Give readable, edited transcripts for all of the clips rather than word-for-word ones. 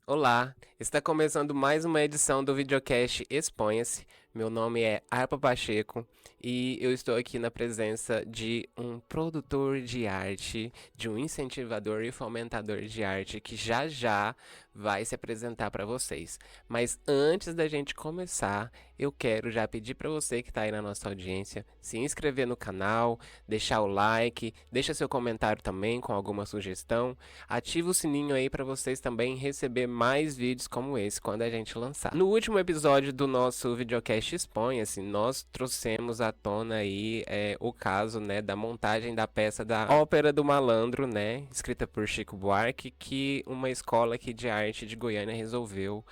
Olá, está começando mais uma edição do videocast Exponha-se. Meu nome é Arpa Pacheco e eu estou aqui na presença de um produtor de arte, de um incentivador e fomentador de arte que já já vai se apresentar para vocês. Mas antes da gente começar, eu quero já pedir para você que está aí na nossa audiência se inscrever no canal, deixar o like, deixa seu comentário também com alguma sugestão. Ativa o sininho aí para vocês também receber mais vídeos como esse quando a gente lançar. No último episódio do nosso videocast Exponha-se, nós trouxemos à tona aí o caso, né, da montagem da peça da Ópera do Malandro, né, escrita por Chico Buarque, que uma escola aqui de arte de Goiânia resolveu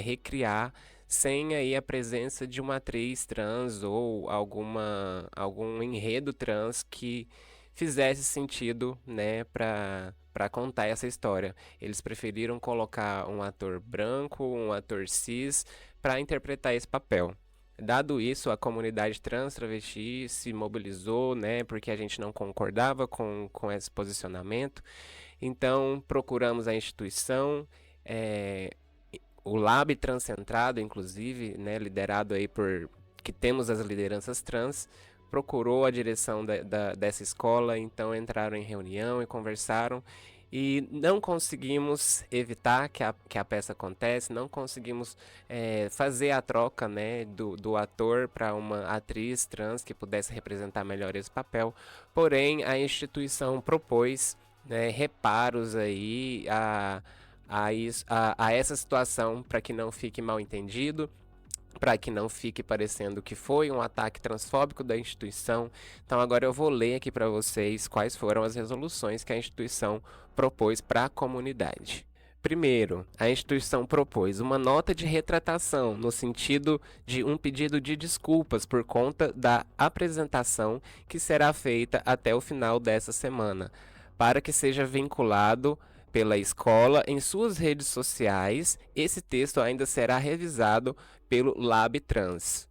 recriar sem aí a presença de uma atriz trans ou algum enredo trans que fizesse sentido, né, para contar essa história. Eles preferiram colocar um ator branco, um ator cis, para interpretar esse papel. Dado isso, a comunidade trans travesti se mobilizou, né, porque a gente não concordava com esse posicionamento. Então, procuramos a instituição, é, o Lab Transcentrado, inclusive, né, liderado aí por que temos as lideranças trans, procurou a direção dessa escola, então entraram em reunião e conversaram e não conseguimos evitar que a peça acontece, não conseguimos fazer a troca, né, do ator para uma atriz trans que pudesse representar melhor esse papel, porém a instituição propôs, né, reparos aí a essa situação para que não fique mal entendido, para que não fique parecendo que foi um ataque transfóbico da instituição. Então agora eu vou ler aqui para vocês quais foram as resoluções que a instituição propôs para a comunidade. Primeiro, a instituição propôs uma nota de retratação no sentido de um pedido de desculpas por conta da apresentação que será feita até o final dessa semana, para que seja vinculado pela escola em suas redes sociais. Esse texto ainda será revisado pelo Lab Trans.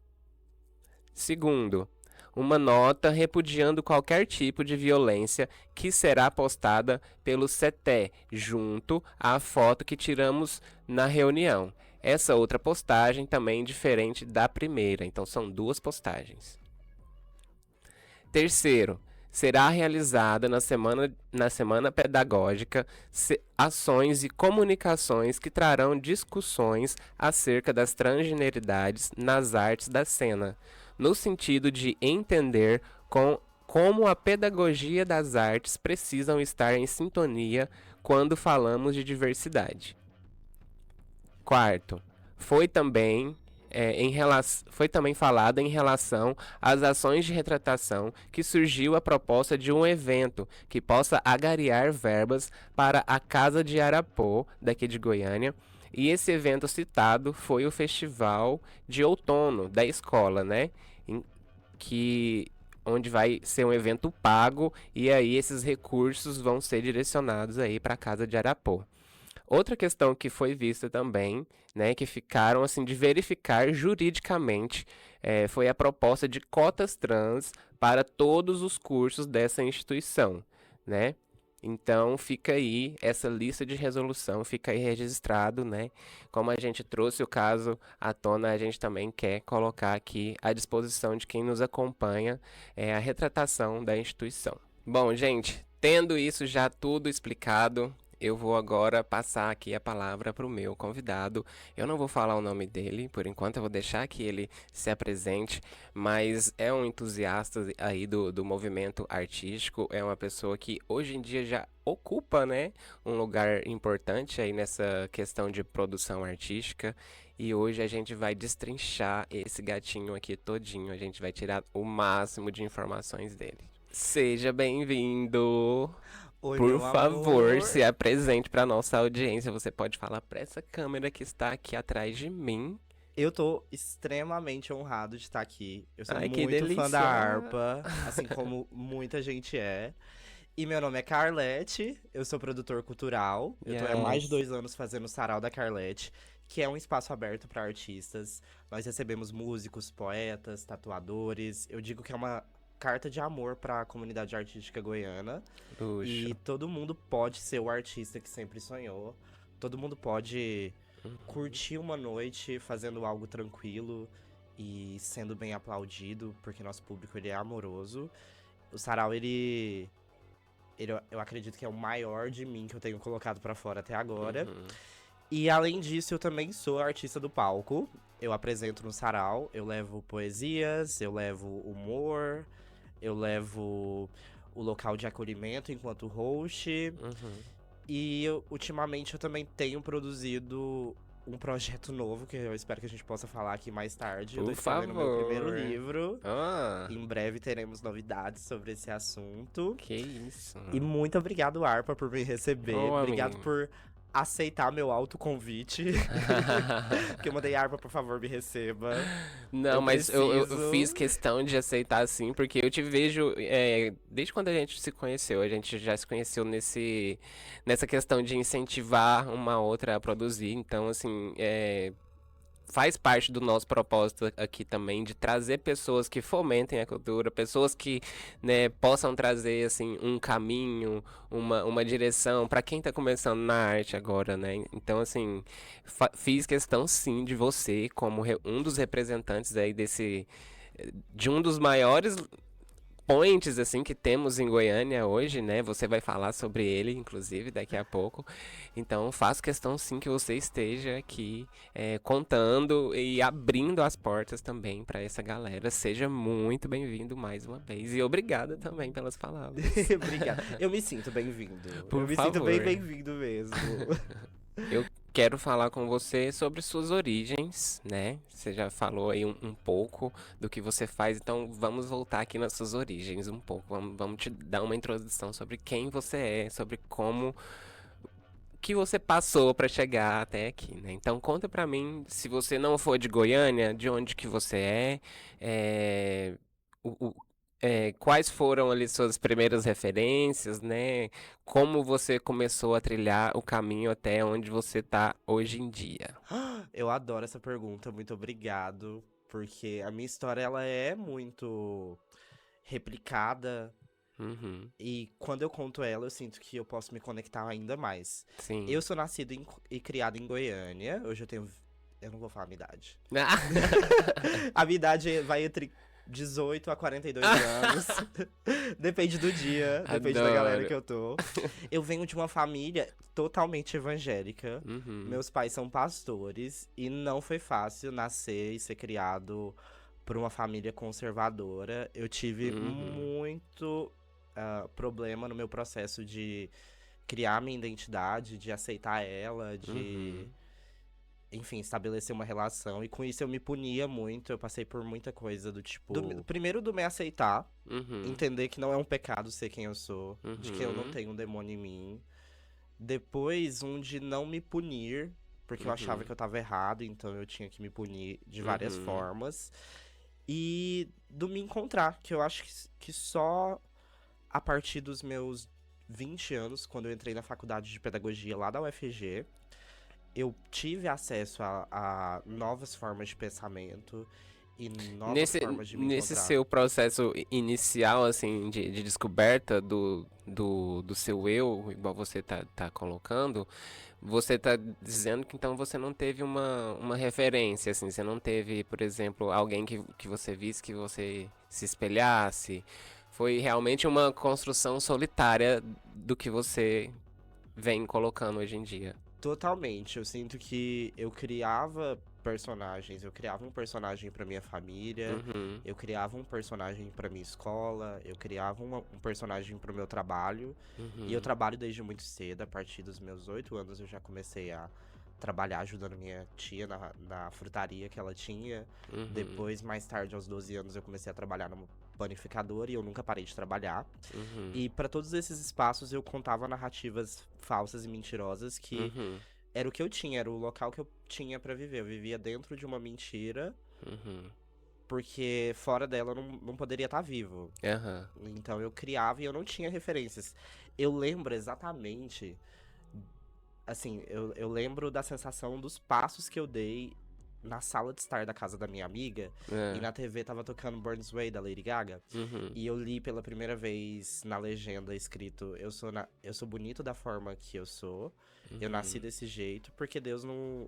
Segundo, uma nota repudiando qualquer tipo de violência que será postada pelo CETE junto à foto que tiramos na reunião. Essa outra postagem também diferente da primeira, então são duas postagens. Terceiro, será realizada na semana pedagógica ações e comunicações que trarão discussões acerca das transgeneridades nas artes da cena, no sentido de entender como a pedagogia das artes precisam estar em sintonia quando falamos de diversidade. Quarto, foi também, foi também falado em relação às ações de retratação que surgiu a proposta de um evento que possa agariar verbas para a Casa de Arapô, daqui de Goiânia. E esse evento citado foi o Festival de Outono da escola, né? Que onde vai ser um evento pago e aí esses recursos vão ser direcionados aí para a Casa de Arapô. Outra questão que foi vista também, né, que ficaram assim de verificar juridicamente, foi a proposta de cotas trans para todos os cursos dessa instituição, né? Então fica aí essa lista de resolução, fica aí registrado, né? Como a gente trouxe o caso à tona, a gente também quer colocar aqui à disposição de quem nos acompanha a retratação da instituição. Bom, gente, tendo isso já tudo explicado, eu vou agora passar aqui a palavra para o meu convidado. Eu não vou falar o nome dele, por enquanto eu vou deixar que ele se apresente, mas é um entusiasta aí do movimento artístico, é uma pessoa que hoje em dia já ocupa, né, um lugar importante aí nessa questão de produção artística. E hoje a gente vai destrinchar esse gatinho aqui todinho, a gente vai tirar o máximo de informações dele. Seja bem-vindo! Oi, Por meu favor, amor. se apresente para nossa audiência. Você pode falar para essa câmera que está aqui atrás de mim. Eu tô extremamente honrado de estar aqui. Eu sou Ai, que muito fã da delícia! harpa, assim como muita gente é. E meu nome é Carlete, eu sou produtor cultural. Eu tô há mais de Yes. 2 anos fazendo o Sarau da Carlete, que é um espaço aberto para artistas. Nós recebemos músicos, poetas, tatuadores. Eu digo que é uma carta de amor para a comunidade artística goiana. Luxo. E todo mundo pode ser o artista que sempre sonhou. Todo mundo pode Uhum. curtir uma noite fazendo algo tranquilo e sendo bem aplaudido, porque nosso público ele é amoroso. O sarau, eu acredito que é o maior de mim que eu tenho colocado pra fora até agora. Uhum. E além disso, eu também sou artista do palco. Eu apresento no sarau, eu levo poesias, eu levo humor, eu levo o local de acolhimento enquanto host. Uhum. E ultimamente eu também tenho produzido um projeto novo, que eu espero que a gente possa falar aqui mais tarde. Eu tô Por escrevendo meu primeiro favor. livro. Ah, Em breve teremos novidades sobre esse assunto. que isso. E muito obrigado, Arpa, por me receber. Ô, Obrigado amigo. por aceitar meu autoconvite. Que eu mandei, Arpa, por favor, me receba. Não, Eu mas eu preciso. fiz questão de aceitar sim, porque eu te vejo desde quando a gente se conheceu, a gente já se conheceu nessa questão de incentivar uma outra a produzir. Então, assim, faz parte do nosso propósito aqui também de trazer pessoas que fomentem a cultura, pessoas que, né, possam trazer assim um caminho, uma direção para quem está começando na arte agora, né? Então assim, fiz questão sim de você como um dos representantes aí de um dos maiores points assim que temos em Goiânia hoje, né? Você vai falar sobre ele, inclusive, daqui a pouco. Então, faço questão sim que você esteja aqui contando e abrindo as portas também para essa galera. Seja muito bem-vindo mais uma vez e obrigada também pelas palavras. Obrigado. Eu me sinto bem-vindo. Eu Por me sinto bem favor. bem-vindo mesmo. Eu quero falar com você sobre suas origens, né? Você já falou aí um pouco do que você faz, então vamos voltar aqui nas suas origens um pouco. Vamos te dar uma introdução sobre quem você é, sobre como que você passou para chegar até aqui, né? Então conta pra mim, se você não for de Goiânia, de onde que você é, o- o- quais foram ali suas primeiras referências, né? Como você começou a trilhar o caminho até onde você tá hoje em dia. Eu adoro essa pergunta, muito obrigado. Porque a minha história, ela é muito replicada. Uhum, E quando eu conto ela, eu sinto que eu posso me conectar ainda mais. sim. Eu sou nascido e criado em Goiânia. Hoje eu tenho. Eu não vou falar a minha idade. A minha idade vai entre 18 a 42 anos. Depende do dia, depende da galera Adoro. que eu tô. Eu venho de uma família totalmente evangélica. Uhum, Meus pais são pastores e não foi fácil nascer e ser criado por uma família conservadora. Eu tive uhum, muito problema no meu processo de criar minha identidade, de aceitar ela, de, uhum, enfim, estabelecer uma relação. E com isso eu me punia muito. Eu passei por muita coisa do tipo. Primeiro, do me aceitar, uhum, entender que não é um pecado ser quem eu sou, de que eu não uhum, tenho um demônio em mim. Depois, um de não me punir, porque eu achava uhum, que eu tava errado, então eu tinha que me punir de várias uhum, formas. E do me encontrar, que eu acho que só a partir dos meus 20 anos, quando eu entrei na faculdade de pedagogia lá da UFG, eu tive acesso a novas formas de pensamento e novas Nesse, formas de me nesse encontrar. seu processo inicial, assim, de descoberta do seu eu, igual você tá colocando, você tá dizendo que então você não teve uma referência, assim, você não teve, por exemplo, alguém que você visse, que você se espelhasse. Foi realmente uma construção solitária do que você vem colocando hoje em dia. Totalmente. Eu sinto que eu criava personagens. Eu criava um personagem pra minha família, Uhum, eu criava um personagem pra minha escola, eu criava um personagem pro meu trabalho. E eu uhum, trabalho desde muito cedo. A partir dos meus 8 anos eu já comecei a trabalhar ajudando minha tia na frutaria que ela tinha. uhum, Depois, mais tarde, aos 12 anos, eu comecei a trabalhar numa panificadora e eu nunca parei de trabalhar. uhum, E pra todos esses espaços eu contava narrativas falsas e mentirosas que uhum, era o que eu tinha, era o local que eu tinha pra viver. Eu vivia dentro de uma mentira, uhum, porque fora dela eu não poderia estar vivo. aham, Então eu criava e eu não tinha referências. Eu lembro exatamente, assim, eu lembro da sensação dos passos que eu dei na sala de estar da casa da minha amiga e Ah, na TV tava tocando Born This Way da Lady Gaga. uhum, E eu li pela primeira vez na legenda escrito: eu sou bonito da forma que eu sou, eu nasci uhum, desse jeito, porque Deus não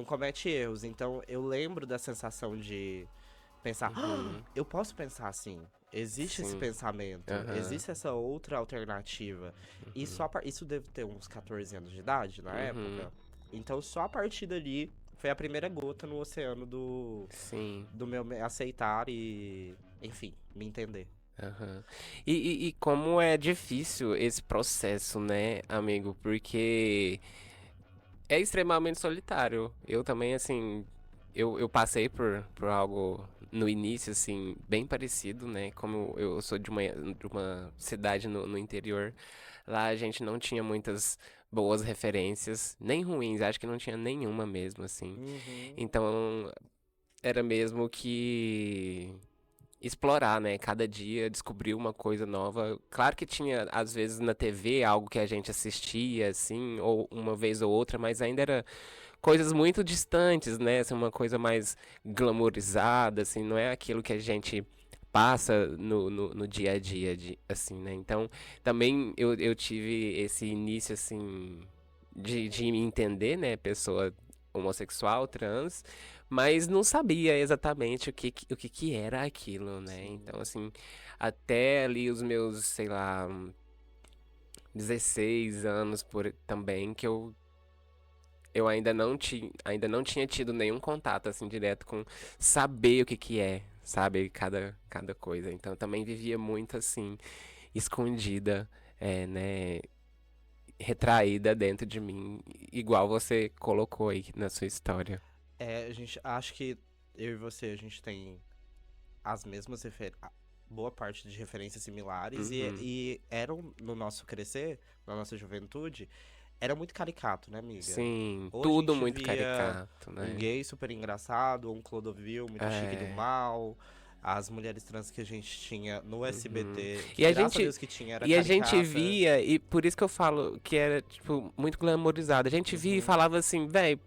comete erros. Então eu lembro da sensação de pensar: "Ah, uhum. eu posso pensar assim. Existe esse Sim. pensamento, Aham. existe essa outra alternativa." E Uhum. isso deve ter uns 14 anos de idade na Uhum. época. Então só a partir dali foi a primeira gota no oceano Sim. do meu me aceitar e, enfim, me entender. Aham. E como é difícil esse processo, né, amigo? Porque é extremamente solitário. Eu também, assim, eu passei por algo no início, assim, bem parecido, né? Como eu sou de uma cidade no interior, lá a gente não tinha muitas boas referências, nem ruins, acho que não tinha nenhuma mesmo, assim. Uhum. Então, era mesmo que explorar, né? Cada dia descobrir uma coisa nova. Claro que tinha, às vezes, na TV algo que a gente assistia, assim, ou uma vez ou outra, mas ainda era coisas muito distantes, né? Assim, uma coisa mais glamourizada, assim, não é aquilo que a gente passa no dia a dia, assim, né? Então, também eu tive esse início, assim, de me entender, né? Pessoa homossexual, trans, mas não sabia exatamente o que que era aquilo, né? Sim. Então, assim, até ali os meus, sei lá, 16 anos também, que eu ainda não tinha tido nenhum contato assim direto com saber o que que é, sabe, cada coisa. Então também vivia muito assim, escondida, né, retraída dentro de mim, igual você colocou aí na sua história. É, a gente acho que eu e você, a gente tem as mesmas boa parte de referências similares Uhum. e eram no nosso crescer, na nossa juventude, era muito caricato, né, amiga? Sim, Ou a tudo gente muito via caricato, um né? gay super engraçado, ou um Clodovil muito chique do É. mal, as mulheres trans que a gente tinha no Uhum. SBT, que E a graças a gente Deus que tinha era e a gente caricata. via, e por isso que eu falo que era, tipo, muito glamourizado. A gente via e Uhum, falava assim, véi,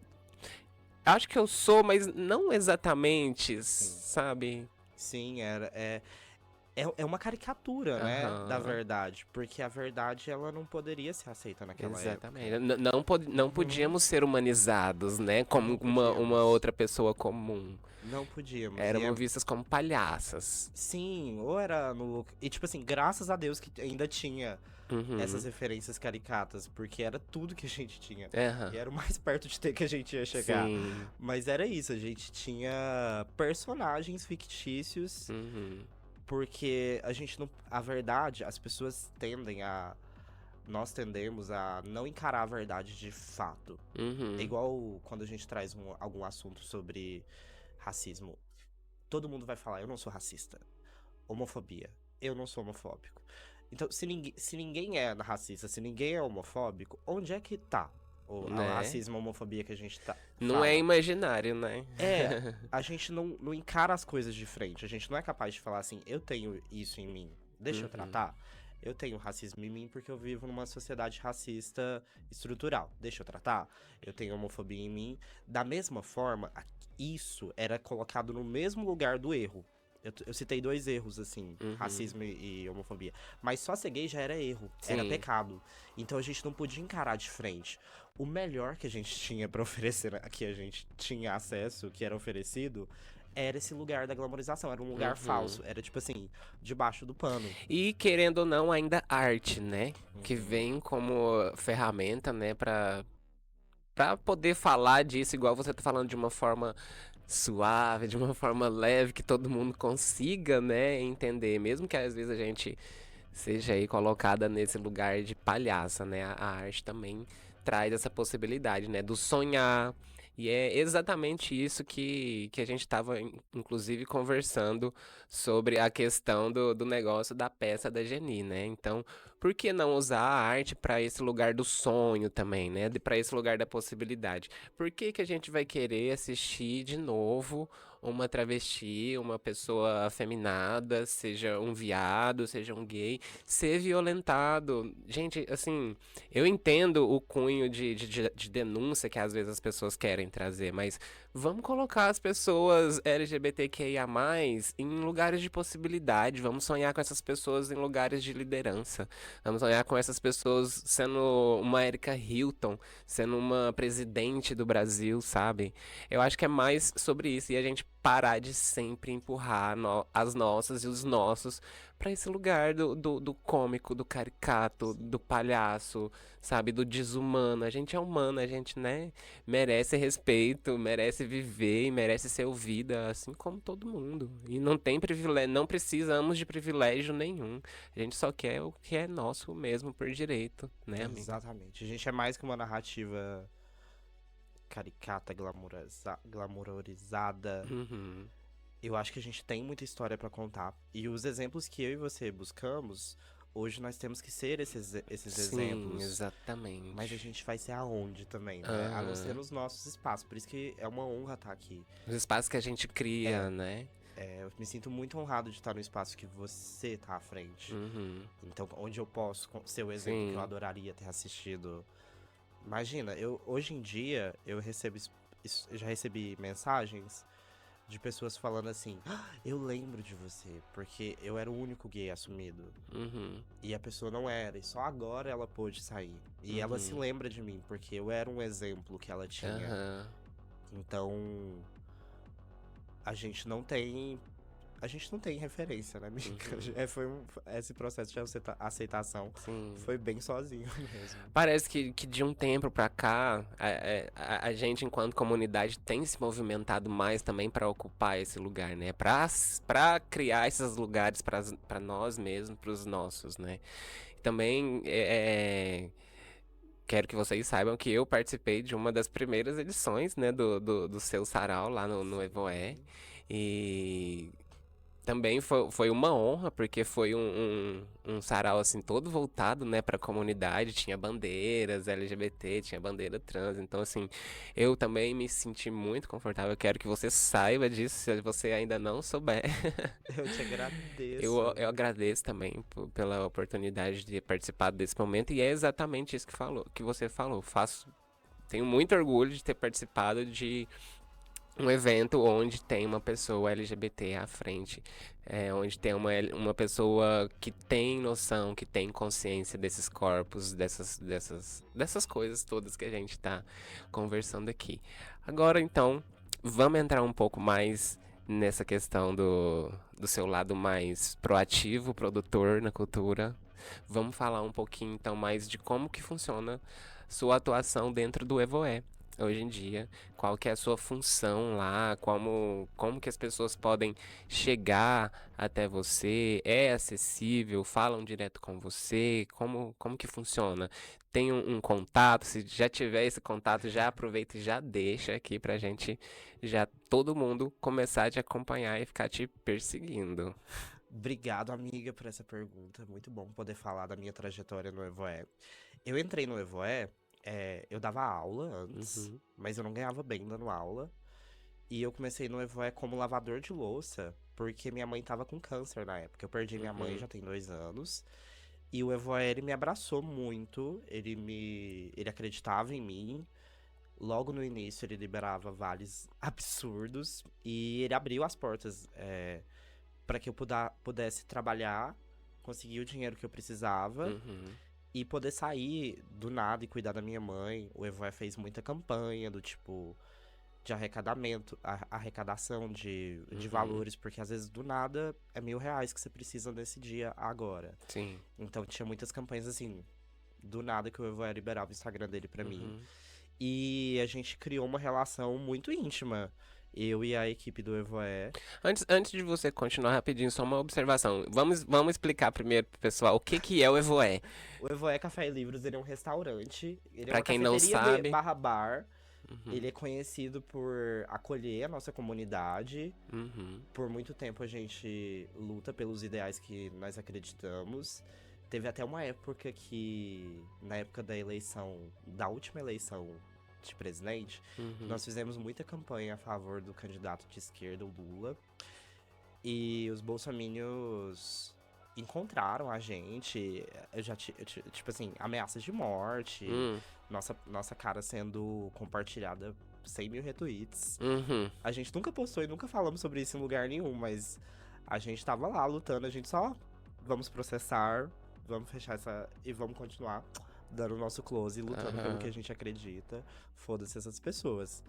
acho que eu sou, mas não exatamente, sim. sabe? Sim, é uma caricatura, né, da Aham, verdade, porque a verdade ela não poderia ser aceita naquela exatamente. época. Não Uhum, podíamos ser humanizados, né? Como não uma podíamos. outra pessoa comum. Não podíamos. Éramos vistas como palhaças. Sim, ou era no. E tipo assim, graças a Deus que ainda tinha essas Uhum. referências caricatas, porque era tudo que a gente tinha. Aham. E era o mais perto de ter que a gente ia chegar. Sim. Mas era isso, a gente tinha personagens fictícios, Uhum. porque a gente não. A verdade, as pessoas tendem a. Nós tendemos a não encarar a verdade de fato. É Uhum. igual quando a gente traz algum assunto sobre racismo. Todo mundo vai falar, eu não sou racista. Homofobia, eu não sou homofóbico. Então, se ninguém é racista, se ninguém é homofóbico, onde é que tá o Né? racismo e a homofobia que a gente Não é fala? imaginário, né? É, a gente não encara as coisas de frente. A gente não é capaz de falar assim, eu tenho isso em mim, deixa eu Uhum. tratar. Eu tenho racismo em mim porque eu vivo numa sociedade racista estrutural. Deixa eu tratar. Eu tenho homofobia em mim. Da mesma forma, isso era colocado no mesmo lugar do erro. Eu citei dois erros, assim, Uhum. racismo e homofobia. Mas só ser gay já era erro, era Sim. pecado. Então a gente não podia encarar de frente. O melhor que a gente tinha pra oferecer, que a gente tinha acesso, que era oferecido, era esse lugar da glamorização. Era um lugar Uhum. falso. Era tipo assim, debaixo do pano. E querendo ou não, ainda arte, né? Que Uhum. vem como ferramenta, né, pra poder falar disso, igual você tá falando de uma forma suave, de uma forma leve, que todo mundo consiga, né, entender. Mesmo que às vezes a gente seja aí colocada nesse lugar de palhaça, né? A arte também traz essa possibilidade, né? Do sonhar. E é exatamente isso que a gente estava, inclusive, conversando sobre a questão do negócio da peça da Geni, né? Então, por que não usar a arte para esse lugar do sonho também, né? Para esse lugar da possibilidade? Por que que a gente vai querer assistir de novo uma travesti, uma pessoa afeminada, seja um viado, seja um gay, ser violentado. Gente, assim, eu entendo o cunho de denúncia que às vezes as pessoas querem trazer, mas vamos colocar as pessoas LGBTQIA+, em lugares de possibilidade, vamos sonhar com essas pessoas em lugares de liderança, vamos sonhar com essas pessoas sendo uma Erika Hilton, sendo uma presidente do Brasil, sabe? Eu acho que é mais sobre isso e a gente parar de sempre empurrar as nossas e os nossos pra esse lugar do cômico, do caricato, do palhaço, sabe? Do desumano. A gente é humano, a gente, né, merece respeito, merece viver e merece ser ouvida, assim como todo mundo. E não tem privilégio, não precisamos de privilégio nenhum. A gente só quer o que é nosso mesmo por direito, né, amiga? Exatamente. A gente é mais que uma narrativa caricata, glamourizada. Uhum. Eu acho que a gente tem muita história pra contar. E os exemplos que eu e você buscamos, hoje nós temos que ser esses Sim, exemplos. Mas a exatamente. gente vai ser aonde também, né? A não ser Aham. nos nossos espaços. Por isso que é uma honra estar aqui. Os espaços que a gente É, cria, né? eu me sinto muito honrado de estar no espaço que você tá à frente. Uhum. Então, onde eu posso ser o exemplo que eu Sim. adoraria ter assistido. Imagina, hoje em dia eu recebo, eu já recebi mensagens de pessoas falando assim: "Ah, eu lembro de você, porque eu era o único gay assumido. Uhum. E a pessoa não era, e só agora ela pôde sair. E ela se Uhum. lembra de mim, porque eu era um exemplo que ela tinha. Aham. Então, a gente não tem. A gente não tem referência, né, amiga? Uhum. Esse processo de aceitação Sim. foi bem sozinho mesmo. Parece que de um tempo pra cá, a gente, enquanto comunidade, tem se movimentado mais também pra ocupar esse lugar, né? Pra criar esses lugares pra nós mesmos, pros nossos, né? Também quero que vocês saibam que eu participei de uma das primeiras edições, né, do seu sarau lá no Evoé. Sim. E também foi uma honra, porque foi um sarau assim todo voltado, né, para a comunidade, tinha bandeiras LGBT, tinha bandeira trans, então assim, eu também me senti muito confortável. Eu quero que você saiba disso, se você ainda não souber. Eu te Eu agradeço. agradeço também pela oportunidade de participar desse momento e é exatamente isso que você falou. Tenho muito orgulho de ter participado de um evento onde tem uma pessoa LGBT à frente, onde tem uma pessoa que tem noção, que tem consciência desses corpos, dessas coisas todas que a gente está conversando aqui. Agora, então, vamos entrar um pouco mais nessa questão do seu lado mais proativo, produtor na cultura. Vamos falar um pouquinho, então, mais de como que funciona sua atuação dentro do Evoé hoje em dia, qual que é a sua função lá, como que as pessoas podem chegar até você, é acessível, falam direto com você, como que funciona? Tem um contato, se já tiver esse contato, já aproveita e já deixa aqui pra gente, já todo mundo começar a te acompanhar e ficar te perseguindo. Obrigado, amiga, por essa pergunta. Muito bom poder falar da minha trajetória no Evoé. Eu entrei no Evoé, eu dava aula antes, Uhum, mas eu não ganhava bem dando aula. E eu comecei no Evoé como lavador de louça, porque minha mãe tava com câncer na época. Eu perdi minha mãe uhum, já tem 2 anos. E o Evoé, ele me abraçou muito, ele acreditava em mim. Logo no início, ele liberava vales absurdos e ele abriu as portas para que eu pudesse trabalhar, conseguir o dinheiro que eu precisava uhum, e poder sair do nada e cuidar da minha mãe. O Evoé fez muita campanha do tipo de arrecadamento, arrecadação de uhum, valores, porque às vezes do nada é R$ 1.000 que você precisa nesse dia agora. sim, Então tinha muitas campanhas assim, do nada que o Evoé liberava o Instagram dele pra mim. uhum. E a gente criou uma relação muito íntima. Eu e a equipe do Evoé. Antes de você continuar rapidinho, só uma observação. Vamos explicar primeiro pro pessoal o que que é o Evoé. O Evoé Café e Livros, ele é um restaurante, ele é Pra uma quem não cafeteria sabe. barra bar. Ele Uhum, é conhecido por acolher a nossa comunidade. uhum, Por muito tempo a gente luta pelos ideais que nós acreditamos. Teve até uma época que, na época da eleição, da última eleição de presidente, Uhum. nós fizemos muita campanha a favor do candidato de esquerda, o Lula. E os bolsominions encontraram a gente. Tipo assim, ameaças de morte. Hum. Nossa cara sendo compartilhada 100 mil retweets. Uhum. A gente nunca postou e nunca falamos sobre isso em lugar nenhum, mas a gente tava lá lutando, a gente só vamos processar, vamos fechar essa e vamos continuar dando o nosso close e lutando pelo que a gente acredita. Foda-se essas pessoas.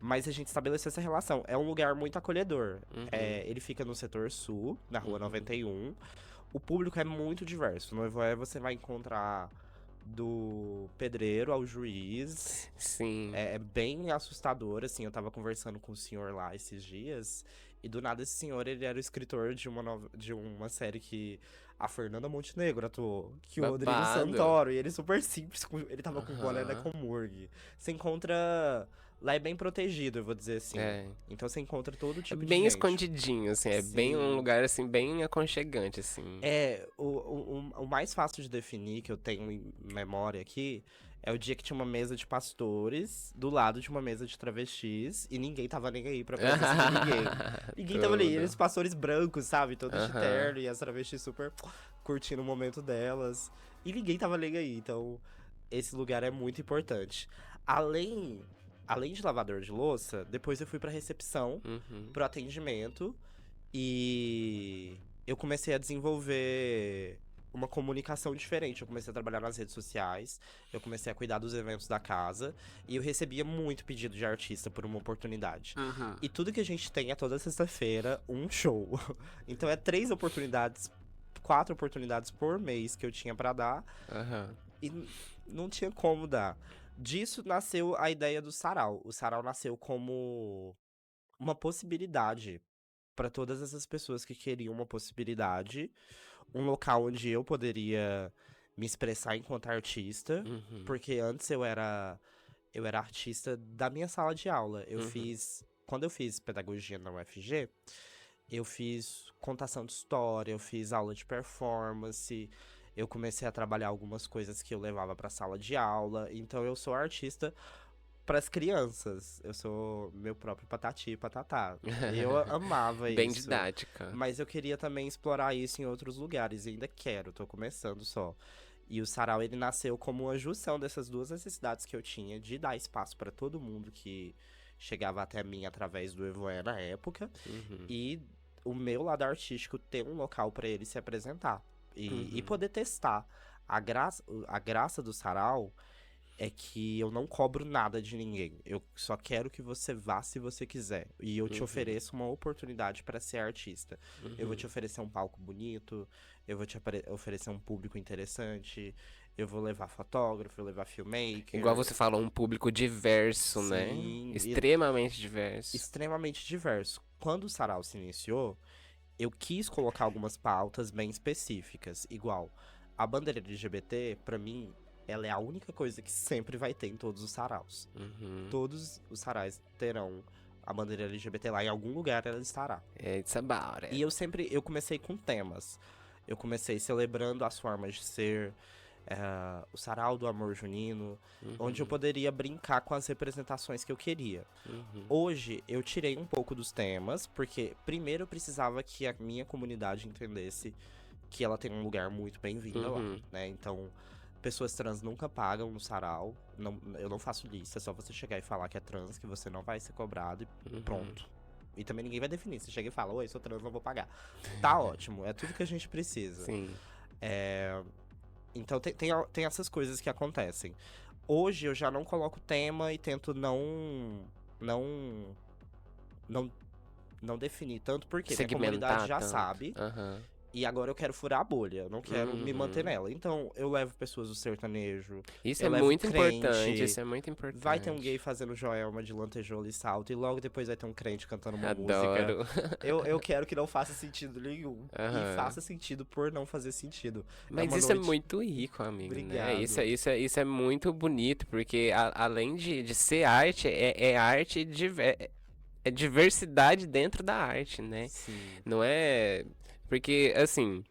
Mas a gente estabeleceu essa relação. É um lugar muito acolhedor. Uhum. Ele fica no setor sul, na rua 91. O público é muito diverso. No Evoé você vai encontrar do pedreiro ao juiz. Sim. É bem assustador, assim. Eu tava conversando com o senhor lá esses dias. E do nada esse senhor, ele era o escritor de uma série que a Fernanda Montenegro atuou. Que o Rodrigo Babado. Santoro. E ele super simples. Ele tava com boné da Aham. Comurg. Você encontra... Lá é bem protegido, eu vou dizer assim. É. Então você encontra todo É tipo de bem gente. escondidinho, assim. É bem um Sim. lugar, assim, bem aconchegante, assim. O mais fácil de definir, que eu tenho em memória aqui, é o dia que tinha uma mesa de pastores do lado de uma mesa de travestis e ninguém tava nem aí pra presença de ninguém. Ninguém tava nem aí, Tudo. eles pastores brancos, sabe? Todos de Aham. terno e as travestis super curtindo o momento delas. E ninguém tava nem aí, então esse lugar é muito importante. Além de lavador de louça, depois eu fui pra recepção, Uhum. pro atendimento e eu comecei a desenvolver uma comunicação diferente. Eu comecei a trabalhar nas redes sociais, eu comecei a cuidar dos eventos da casa e eu recebia muito pedido de artista por uma oportunidade. Uhum. E tudo que a gente tem é toda sexta-feira um show. Então é 3 oportunidades, 4 oportunidades por mês que eu tinha pra dar Aham. e não tinha como dar. Disso nasceu a ideia do sarau. O sarau nasceu como uma possibilidade para todas essas pessoas que queriam uma possibilidade, um local onde eu poderia me expressar enquanto artista, Uhum. porque antes eu era artista da minha sala de aula. Quando eu fiz pedagogia na UFG, eu fiz contação de história, eu fiz aula de performance, eu comecei a trabalhar algumas coisas que eu levava pra sala de aula, então eu sou artista pras crianças. Eu sou meu próprio patati e patatá. Eu amava Bem isso. didática. Mas eu queria também explorar isso em outros lugares, e ainda quero, tô começando só. E o sarau, ele nasceu como uma junção dessas duas necessidades que eu tinha, de dar espaço pra todo mundo que chegava até mim através do Evoé na época, Uhum. e o meu lado artístico ter um local pra ele se apresentar. E Uhum. poder testar. A graça do sarau é que eu não cobro nada de ninguém. Eu só quero que você vá se você quiser. E eu te Uhum. ofereço uma oportunidade para ser artista. Eu vou te oferecer um palco bonito, eu vou te oferecer um público interessante, eu vou levar fotógrafo, eu vou levar filmmaker. Igual você falou, um público diverso, né? Sim, Extremamente diverso. extremamente diverso. Quando o sarau se iniciou, eu quis colocar algumas pautas bem específicas, igual a bandeira LGBT, pra mim, ela é a única coisa que sempre vai ter em todos os saraus. Uhum. Todos os sarais terão a bandeira LGBT lá, em algum lugar ela estará. It's about it. E eu comecei com temas. Eu comecei celebrando as formas de ser, o sarau do amor junino, onde eu poderia brincar com as representações que eu queria. Uhum. Hoje, eu tirei um pouco dos temas, porque primeiro eu precisava que a minha comunidade entendesse que ela tem um lugar muito bem-vindo lá, Uhum. né? Então, pessoas trans nunca pagam no sarau, eu não faço lista, é só você chegar e falar que é trans, que você não vai ser cobrado e Uhum. pronto. E também ninguém vai definir, você chega e fala, oi, sou trans, não vou pagar. Tá ótimo, é tudo que a gente precisa. Sim. Então tem essas coisas que acontecem. Hoje eu já não coloco tema e tento não, não definir tanto, porque minha comunidade Segmentar já tanto. sabe. Aham. E agora eu quero furar a bolha, eu não quero me manter Uhum. nela. Então eu levo pessoas do sertanejo, Isso eu é levo muito crente, importante, isso é muito importante. vai ter um gay fazendo Joelma de lantejola e salto, e logo depois vai ter um crente cantando uma Adoro. música. Eu quero que não faça sentido nenhum. Aham. E faça sentido por não fazer sentido. Mas uma isso é noite- muito rico, amigo, né? Obrigado. Isso é muito bonito, porque além de ser arte, é arte, é diversidade dentro da arte, né? Sim. Não é... Porque, assim...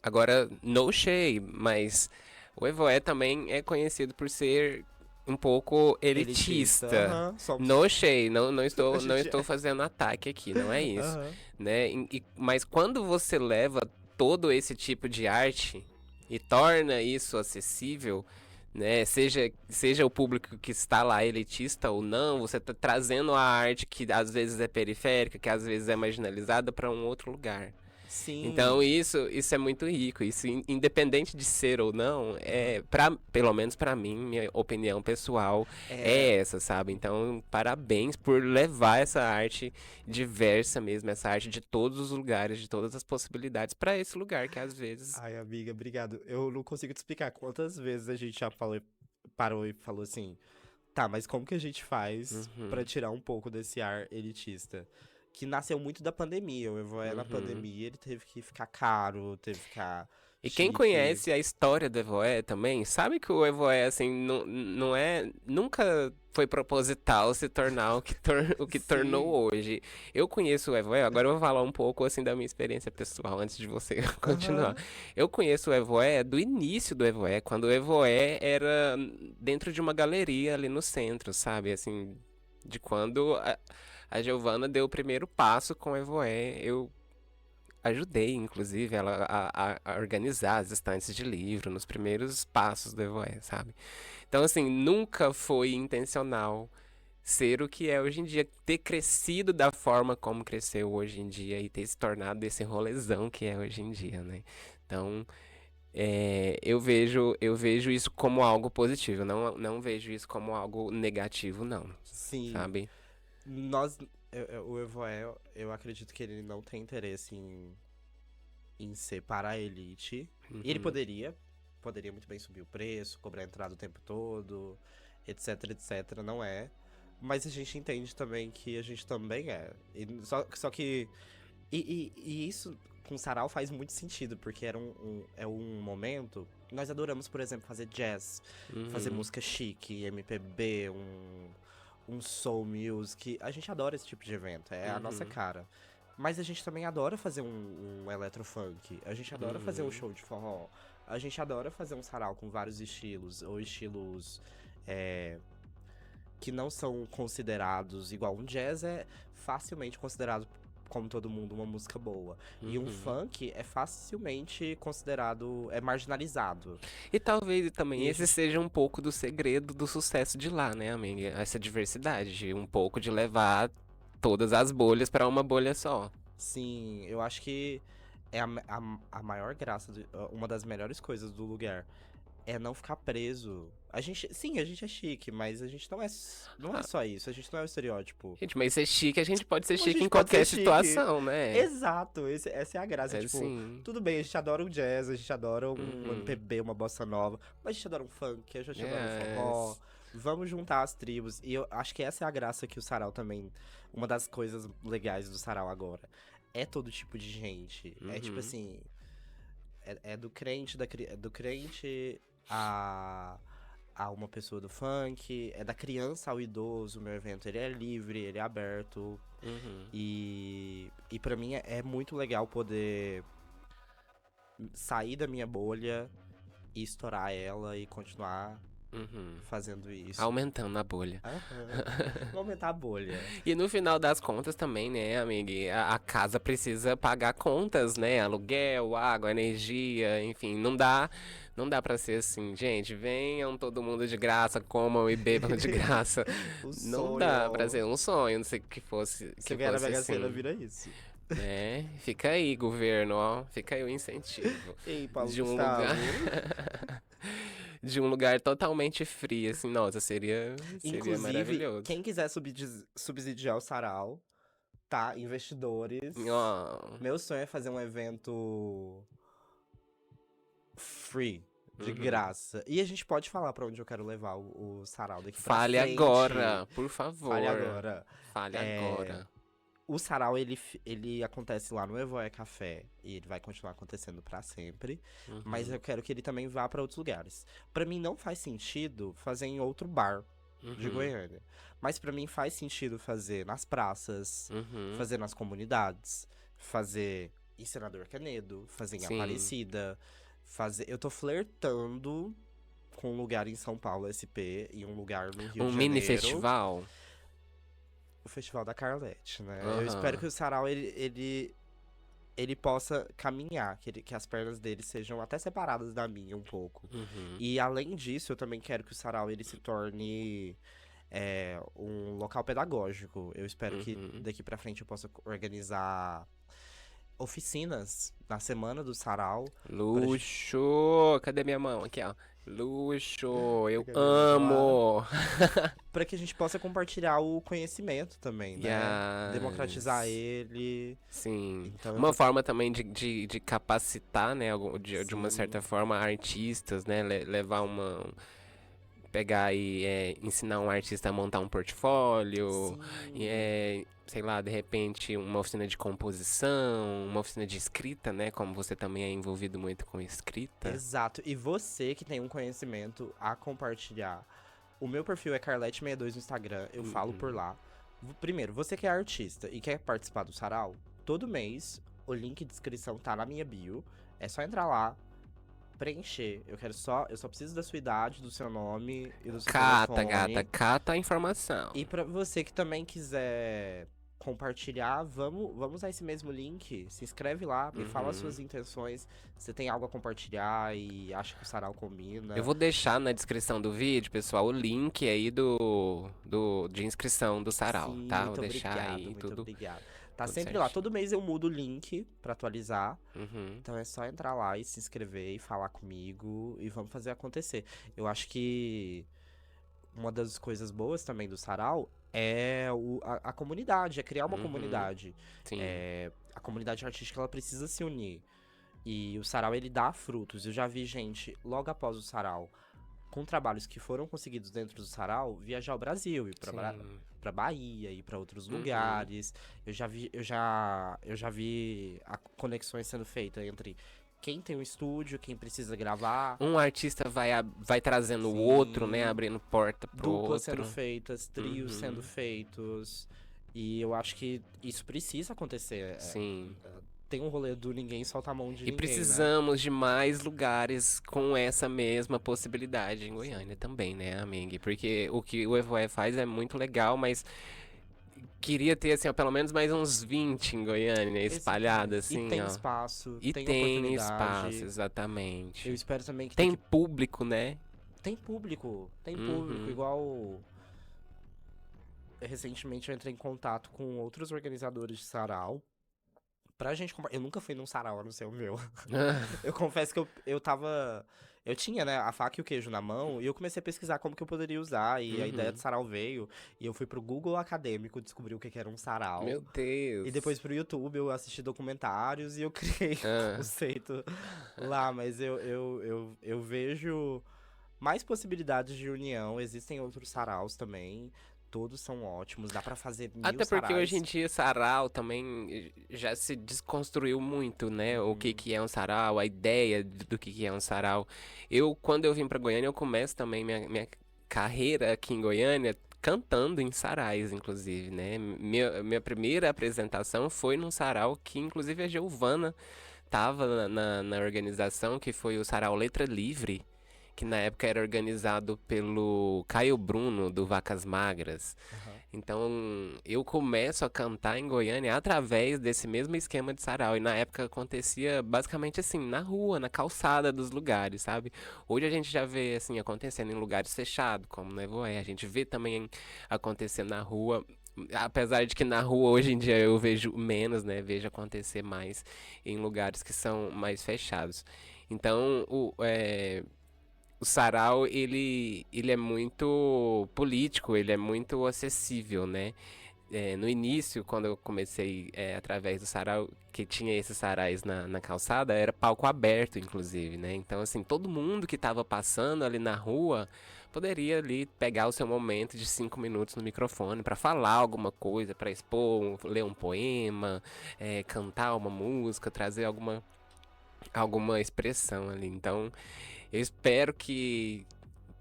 Agora, no shade, mas o Evoé também é conhecido por ser um pouco Elitista. elitista. Aham, somos. No shade, não A estou, não gente estou é. fazendo ataque aqui, não é isso, Aham. né? Mas quando você leva todo esse tipo de arte e torna isso acessível, né? Seja o público que está lá elitista ou não, você está trazendo a arte que às vezes é periférica, que às vezes é marginalizada para um outro lugar. Então Sim. isso é muito rico. Isso, independente de ser ou não, pelo menos pra mim, minha opinião pessoal É. é essa, sabe? Então, parabéns por levar essa arte diversa mesmo, essa arte de todos os lugares, de todas as possibilidades pra esse lugar que às vezes. Ai, amiga, obrigado. Eu não consigo te explicar quantas vezes a gente já parou e falou assim: tá, mas como que a gente faz pra Uhum, tirar um pouco desse ar elitista? Que nasceu muito da pandemia. O Evoé na uhum. pandemia, ele teve que ficar caro, teve que ficar E quem chique. conhece a história do Evoé também, sabe que o Evoé, assim, não é. Nunca foi proposital se tornar o que tornou Sim. hoje. Eu conheço o Evoé, agora eu vou falar um pouco, assim, da minha experiência pessoal, antes de você continuar. Aham. Eu conheço o Evoé do início do Evoé, quando o Evoé era dentro de uma galeria ali no centro, sabe? Assim, de quando a Giovana deu o primeiro passo com o Evoé, eu ajudei, inclusive, ela a organizar as estantes de livro nos primeiros passos do Evoé, sabe? Então, assim, nunca foi intencional ser o que é hoje em dia, ter crescido da forma como cresceu hoje em dia e ter se tornado esse rolezão que é hoje em dia, né? Então, eu vejo isso como algo positivo, não vejo isso como algo negativo, não, Sim. sabe? Nós. O Evoé, eu acredito que ele não tem interesse em ser para a elite. E ele Uhum, poderia muito bem subir o preço, cobrar entrada o tempo todo, etc, etc. Não é. Mas a gente entende também que a gente também é. Só que. E isso com o Sarau faz muito sentido, porque é um momento. Nós adoramos, por exemplo, fazer jazz, fazer uhum, música chique, MPB, um soul music. A gente adora esse tipo de evento, é a nossa uhum, cara. Mas a gente também adora fazer um eletrofunk, a gente adora fazer um uhum. show de forró, a gente adora fazer um sarau com vários estilos, ou estilos é, que não são considerados igual. Um jazz é facilmente considerado, como todo mundo, uma música boa. E um Uhum. funk é facilmente considerado, é marginalizado. E talvez também E a esse gente, seja um pouco do segredo do sucesso de lá, né, amiga? Essa diversidade, um pouco de levar todas as bolhas para uma bolha só. sim, eu acho que é a maior graça, uma das melhores coisas do lugar. É não ficar preso. Sim, a gente é chique, mas a gente não é Ah, só isso. A gente não é o estereótipo. gente, mas ser chique, a gente pode ser A chique em gente pode ser qualquer chique. situação, né? Exato, essa é a graça. É Tipo, assim. tudo bem, a gente adora um jazz, a gente adora um Uhum. MPB, uma bossa nova, mas a gente adora um funk, a gente adora um forró. Yes. Vamos juntar as tribos. E eu acho que essa é a graça que o Sarau também. Uma das coisas legais do Sarau agora. É todo tipo de gente. É tipo Uhum. assim. É do crente, do crente a uma pessoa do funk, é da criança ao idoso. O meu evento ele é livre, ele é aberto. Uhum. E para mim é muito legal poder sair da minha bolha e estourar ela e continuar Uhum. fazendo isso. Aumentando a bolha. Aham. Vou aumentar a bolha. E no final das contas também, né, amiga? A casa precisa pagar contas, né? Aluguel, água, energia, enfim, não dá para ser assim, gente, venham todo mundo de graça, comam e bebam de graça. O Não sonho, dá para ó. ser um sonho, não sei que fosse, Você que ganhar na fosse Mega Sena assim, vira isso. né? Fica aí, governo, ó, fica aí o incentivo Ei, Paulo de um lugar Gustavo. de um lugar totalmente frio, assim, nossa, seria Inclusive, maravilhoso. quem quiser subsidiar o Sarau, tá? Investidores. Ó, Meu sonho é fazer um evento free, de uhum. graça. E a gente pode falar pra onde eu quero levar o Sarau daqui pra Fale frente. agora, por Fale favor. agora. Fale É, agora. o Sarau, ele acontece lá no Evoé Café. E ele vai continuar acontecendo pra sempre. Mas Uhum, eu quero que ele também vá pra outros lugares. Pra mim, não faz sentido fazer em outro bar de uhum, Goiânia. Mas pra mim faz sentido fazer nas praças, uhum. fazer nas comunidades, fazer em Senador Canedo, fazer em Sim. Aparecida, fazer. Eu tô flertando com um lugar em São Paulo, SP, e um lugar no Rio Um de mini Janeiro. festival? O Festival da Carlete, né? Eu espero Aham. que o Sarau, ele possa caminhar, que as pernas dele sejam até separadas da minha um pouco. Uhum. E além disso, eu também quero que o Sarau, ele se torne um local pedagógico. Eu espero que Uhum. daqui pra frente eu possa organizar oficinas na semana do Sarau. Pra gente... Luxo! Cadê minha mão? Aqui, ó. Luxo! Eu Cadê a mão lá? amo! Pra que a gente possa compartilhar o conhecimento também, né? Democratizar Yes. ele. Sim. Então eu Uma tô. forma também de capacitar, né, de uma Sim, certa forma, artistas, né, levar uma... Pegar e ensinar um artista a montar um portfólio, sim. sei lá, de repente uma oficina de composição, uma oficina de escrita, né, como você também é envolvido muito com escrita. Exato. E você que tem um conhecimento a compartilhar. O meu perfil é Carlete62 no Instagram, eu falo por Uhum. lá. Primeiro, você que é artista e quer participar do Sarau, todo mês o link de inscrição tá na minha bio. É só entrar lá, preencher. Eu só preciso da sua idade, do seu nome e do seu Cata, gata, telefone. cata a informação. E pra você que também quiser compartilhar, vamos usar esse mesmo link. Se inscreve lá, me fala as Uhum. suas intenções. Você tem algo a compartilhar e acha que o Sarau Eu combina. vou deixar na descrição do vídeo, pessoal, o link aí de inscrição do Sarau, Sim, tá? Vou muito deixar obrigado, aí muito tudo, obrigado. Tá tudo sempre lá. certinho. Todo mês eu mudo o link pra atualizar. Uhum. Então é só entrar lá e se inscrever e falar comigo e vamos fazer acontecer. Eu acho que uma das coisas boas também do Sarau é a comunidade, é criar uma Uhum. comunidade. Sim. A comunidade artística ela precisa se unir. E o Sarau ele dá frutos. Eu já vi gente, logo após o Sarau, com trabalhos que foram conseguidos dentro do Sarau, viajar ao Brasil, ir Sim. pra Bahia, ir pra outros Uhum. lugares. Eu já vi conexões sendo feitas entre quem tem um estúdio, quem precisa gravar. Um artista vai trazendo o outro, né? Sim, Abrindo porta pro duplas sendo outro. feitas, trios sendo Uhum. feitos. E eu acho que isso precisa acontecer. Sim. Tem um rolê do ninguém solta a mão de E ninguém, né? precisamos de mais lugares com essa mesma possibilidade em Goiânia também, né, amiga? Porque o que o Evoé faz é muito legal, mas queria ter, assim, ó, pelo menos mais uns 20 em Goiânia, espalhados, Exatamente. E assim, tem ó. espaço, E tem tem espaço, oportunidade. Eu exatamente. espero também que Tem daqui. público, né? Tem público, tem público. Uhum. Igual. Recentemente eu entrei em contato com outros organizadores de sarau. Pra gente. Eu nunca fui num sarau, a não ser o meu. Eu confesso que eu tava. Eu tinha, né, a faca e o queijo na mão e eu comecei a pesquisar como que eu poderia usar. E a ideia de Uhum. sarau veio. E eu fui pro Google Acadêmico descobrir o que que era um sarau. Meu E Deus. depois pro YouTube eu assisti documentários e eu criei o Ah. conceito lá. Mas eu vejo mais possibilidades de união. Existem outros saraus também. Todos são ótimos. Dá pra fazer mil Até porque hoje em sarais. dia sarau também já se desconstruiu muito, né? O que Uhum. que é um sarau, a ideia do que é um sarau. Quando eu vim pra Goiânia, eu começo também minha carreira aqui em Goiânia cantando em sarais, inclusive, né? Minha primeira apresentação foi num sarau que, inclusive, a Giovana tava na organização, que foi o Sarau Letra Livre, que na época era organizado pelo Caio Bruno, do Vacas Magras. Aham. Então, eu começo a cantar em Goiânia através desse mesmo esquema de sarau. E na época acontecia basicamente assim, na rua, na calçada dos lugares, sabe? Hoje a gente já vê assim acontecendo em lugares fechados, como Nevoé. A gente vê também acontecendo na rua. Apesar de que na rua hoje em dia eu vejo menos, né? Vejo acontecer mais em lugares que são mais fechados. Então, o sarau, ele é muito político, ele é muito acessível, né? No início, quando eu comecei através do sarau, que tinha esses sarais na calçada, era palco aberto, inclusive, né? Então, assim, todo mundo que estava passando ali na rua poderia ali pegar o seu momento de 5 minutos no microfone para falar alguma coisa, para expor, ler um poema, cantar uma música, trazer alguma expressão ali. Então, eu espero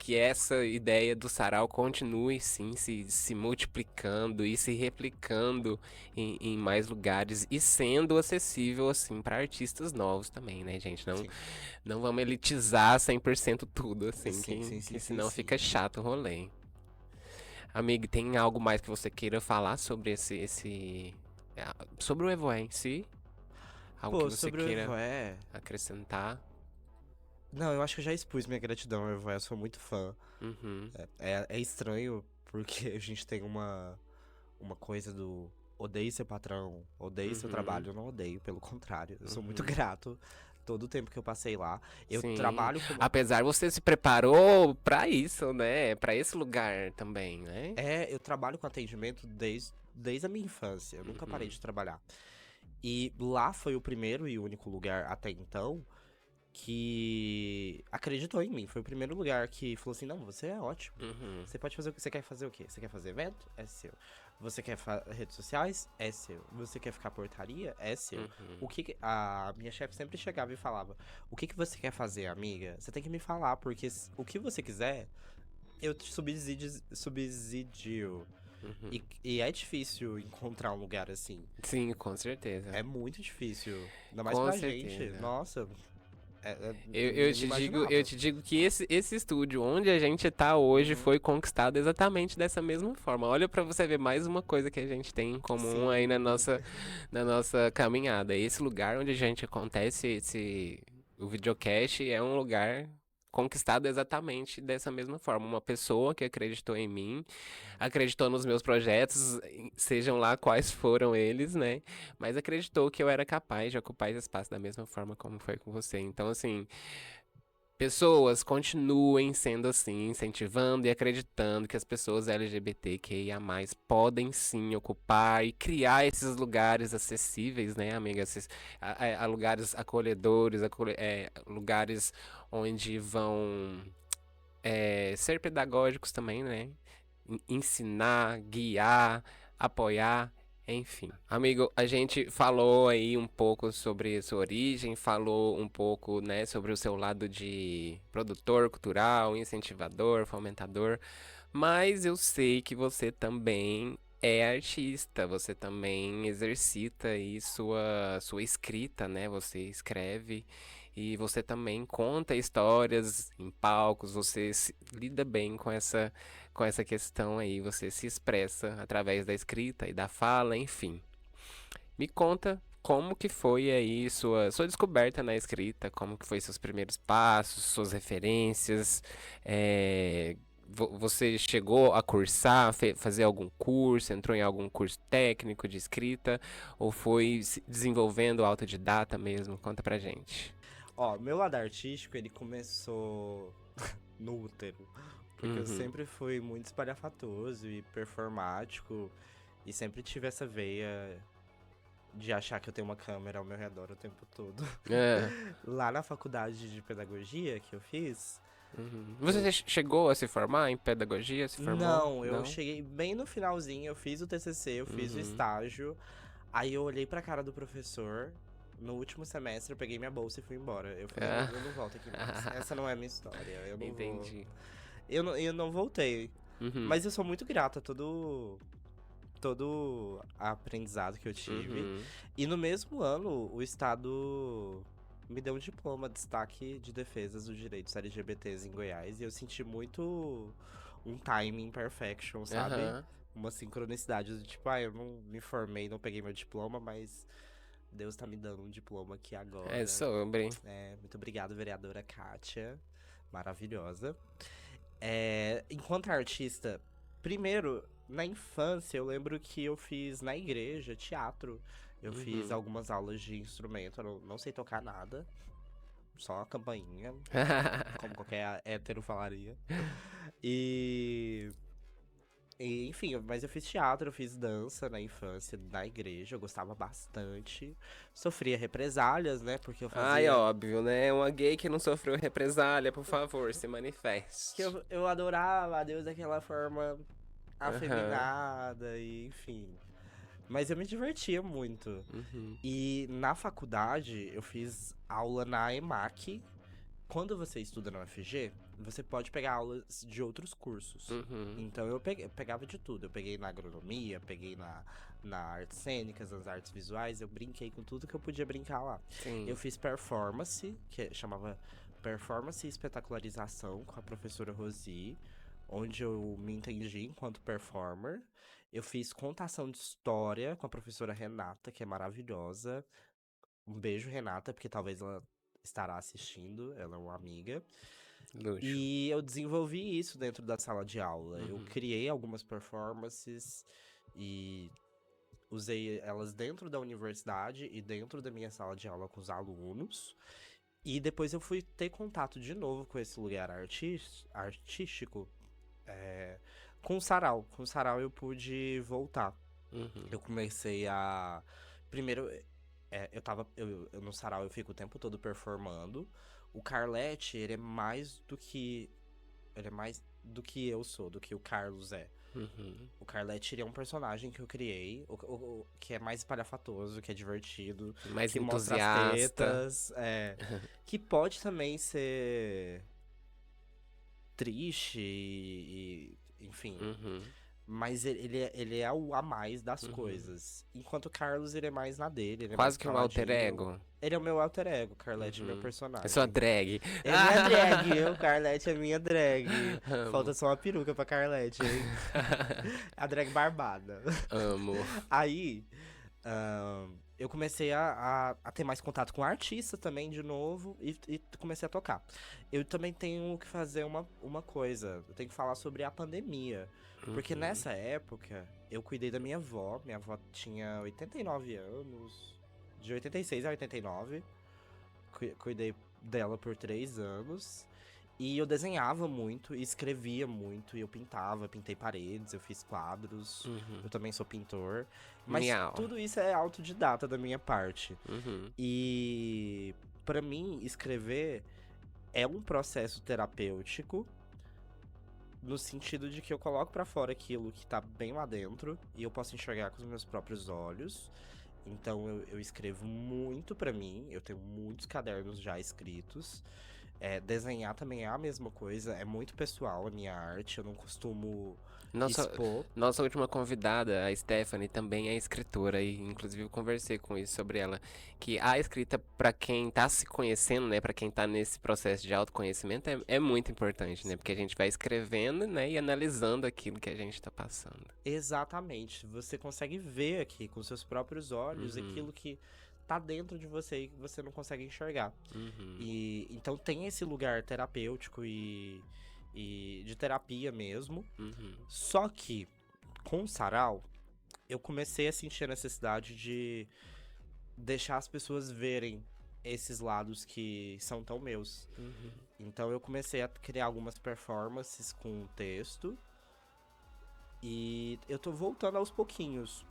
que essa ideia do sarau continue, sim, se multiplicando e se replicando em mais lugares e sendo acessível, assim, para artistas novos também, né, gente? Não, Sim. não vamos elitizar 100% tudo, assim, Sim, sim, sim, que sim, senão sim. fica chato o rolê. Amigo, tem algo mais que você queira falar sobre sobre o Evoé em si? Algo que Pô, você sobre o queira Evoé. acrescentar? Não, eu acho que eu já expus minha gratidão ao Evoé, eu sou muito fã. Uhum, É estranho, porque a gente tem uma coisa do odeio ser patrão, odeio seu uhum, trabalho. Eu não odeio, pelo contrário. Eu sou muito uhum. grato todo o tempo que eu passei lá. Eu Sim, trabalho como. apesar você se preparou pra isso, né? Pra esse lugar também, né? Eu trabalho com atendimento desde a minha infância. Eu nunca parei Uhum, de trabalhar. E lá foi o primeiro e único lugar até então que acreditou em mim. Foi o primeiro lugar que falou assim: não, você é ótimo. uhum, Você pode fazer o que você quer fazer o quê? Você quer fazer evento? É seu. Você quer redes sociais? É seu. Você quer ficar portaria? É seu. uhum. A minha chefe sempre chegava e falava: o que você quer fazer, amiga? Você tem que me falar, porque o que você quiser, eu te subsidio. Uhum. E é difícil encontrar um lugar assim. Sim, com certeza. É muito difícil. Ainda mais Com pra gente. certeza. Nossa, Eu não eu imaginava. te digo que esse estúdio onde a gente tá hoje Uhum. foi conquistado exatamente dessa mesma forma. Olha pra você ver mais uma coisa que a gente tem em comum aí Sim. na nossa caminhada. Esse lugar onde a gente acontece o videocast é um lugar conquistado exatamente dessa mesma forma. Uma pessoa que acreditou em mim, acreditou nos meus projetos, sejam lá quais foram eles, né? Mas acreditou que eu era capaz de ocupar esse espaço da mesma forma como foi com você. Então, assim, pessoas continuem sendo assim, incentivando e acreditando que as pessoas LGBTQIA+, podem sim ocupar e criar esses lugares acessíveis, né, amiga? A lugares acolhedores, lugares onde vão ser pedagógicos também, né? Ensinar, guiar, apoiar, enfim. Amigo, a gente falou aí um pouco sobre sua origem, falou um pouco, né, sobre o seu lado de produtor cultural, incentivador, fomentador, mas eu sei que você também é artista, você também exercita aí sua escrita, né? Você escreve e você também conta histórias em palcos, lida bem com essa questão aí, você se expressa através da escrita e da fala, enfim. Me conta como que foi aí sua descoberta na escrita, como que foi seus primeiros passos, suas referências, você chegou a cursar, fazer algum curso, entrou em algum curso técnico de escrita, ou foi se desenvolvendo autodidata mesmo? Conta pra gente. Ó, meu lado artístico, ele começou no útero. Porque eu Uhum. sempre fui muito espalhafatoso e performático. E sempre tive essa veia de achar que eu tenho uma câmera ao meu redor o tempo todo. É. Lá na faculdade de pedagogia que eu fiz, Uhum. eu. Você chegou a se formar em pedagogia? Se formou? Não, eu Não? cheguei bem no finalzinho, eu fiz o TCC, eu fiz o Uhum. estágio. Aí eu olhei pra cara do professor. No último semestre, eu peguei minha bolsa e fui embora. Eu falei, Ah. eu não volto aqui mais. Essa não é a minha história. Eu não vou. Entendi. Eu não voltei. Uhum. Mas eu sou muito grato a todo aprendizado que eu tive. Uhum. E no mesmo ano, o Estado me deu um diploma de destaque de defesa dos direitos LGBTs em Goiás. E eu senti muito um timing perfection, sabe? Aham. Uma sincronicidade do tipo, eu não me formei, não peguei meu diploma, mas Deus tá me dando um diploma aqui É agora. sobre. Muito obrigado, vereadora Kátia. Maravilhosa. Enquanto artista, primeiro, na infância, eu lembro que eu fiz na igreja teatro. Eu fiz Uhum. algumas aulas de instrumento, eu não sei tocar nada, só a campainha, como qualquer hétero falaria. E, enfim, mas eu fiz teatro, eu fiz dança na infância, na igreja, eu gostava bastante. Sofria represálias, né, porque eu Ai, fazia. óbvio, né? Uma gay que não sofreu represália, por favor, se Que manifeste. eu adorava a Deus daquela forma Aham. afeminada, e enfim. Mas eu me divertia muito. Uhum. E na faculdade eu fiz aula na EMAC quando você estuda na UFG, você pode pegar aulas de outros cursos. Uhum. Então eu pegava de tudo. Eu peguei na agronomia, peguei na artes cênicas, nas artes visuais. Eu brinquei com tudo que eu podia brincar lá. Sim. Eu fiz performance, chamava Performance e Espetacularização com a professora Rosi, onde eu me entendi enquanto performer. Eu fiz contação de história com a professora Renata, que é maravilhosa. Um beijo, Renata, porque talvez ela estará assistindo, ela é uma amiga. Luxo. E eu desenvolvi isso dentro da sala de aula. Eu Uhum. criei algumas performances e usei elas dentro da universidade e dentro da minha sala de aula com os alunos. E depois eu fui ter contato de novo com esse lugar artístico com o sarau. Com o sarau eu pude voltar. Uhum. Eu comecei a. Primeiro, no sarau eu fico o tempo todo performando. O Carlete, ele é mais do que. Ele é mais do que eu sou, do que o Carlos é. Uhum. O Carlete, ele é um personagem que eu criei, que é mais espalhafatoso, que é divertido, Mais que mostra as entusiasta. tetas, que pode também ser triste enfim. Uhum. Mas ele é o a mais das Uhum. coisas. Enquanto o Carlos, ele é mais na dele, ele é mais Quase que um alter caladinho. ego. Ele é o meu alter ego, Carlete é meu Uhum. personagem. É sua drag. É minha drag, o Carlete é minha drag. Amo. Falta só uma peruca pra Carlete, hein? A drag barbada. Amo. Aí, eu comecei a ter mais contato com artista também, de novo, e comecei a tocar. Eu também tenho que fazer uma coisa, eu tenho que falar sobre a pandemia. Porque Uhum. nessa época, eu cuidei da minha avó tinha 89 anos, de 86 a 89, cuidei dela por 3 anos. E eu desenhava muito, e escrevia muito, e eu pintei paredes, eu fiz quadros, Uhum. eu também sou pintor. Mas Miau. tudo isso é autodidata da minha parte. Uhum. E pra mim, escrever é um processo terapêutico, no sentido de que eu coloco pra fora aquilo que tá bem lá dentro, e eu posso enxergar com os meus próprios olhos. Então eu escrevo muito pra mim, eu tenho muitos cadernos já escritos. Desenhar também é a mesma coisa, é muito pessoal a minha arte, eu não costumo expor. Nossa última convidada, a Stephanie, também é escritora e inclusive eu conversei com isso sobre ela, que a escrita pra quem tá se conhecendo, né, para quem tá nesse processo de autoconhecimento é muito importante, né, porque a gente vai escrevendo, né, e analisando aquilo que a gente tá passando. Exatamente, você consegue ver aqui com seus próprios olhos Uhum. aquilo que tá dentro de você e que você não consegue enxergar. Uhum. E então tem esse lugar terapêutico e de terapia mesmo. Uhum. Só que com o sarau, eu comecei a sentir a necessidade de deixar as pessoas verem esses lados que são tão meus. Uhum. Então eu comecei a criar algumas performances com texto. E eu tô voltando aos pouquinhos.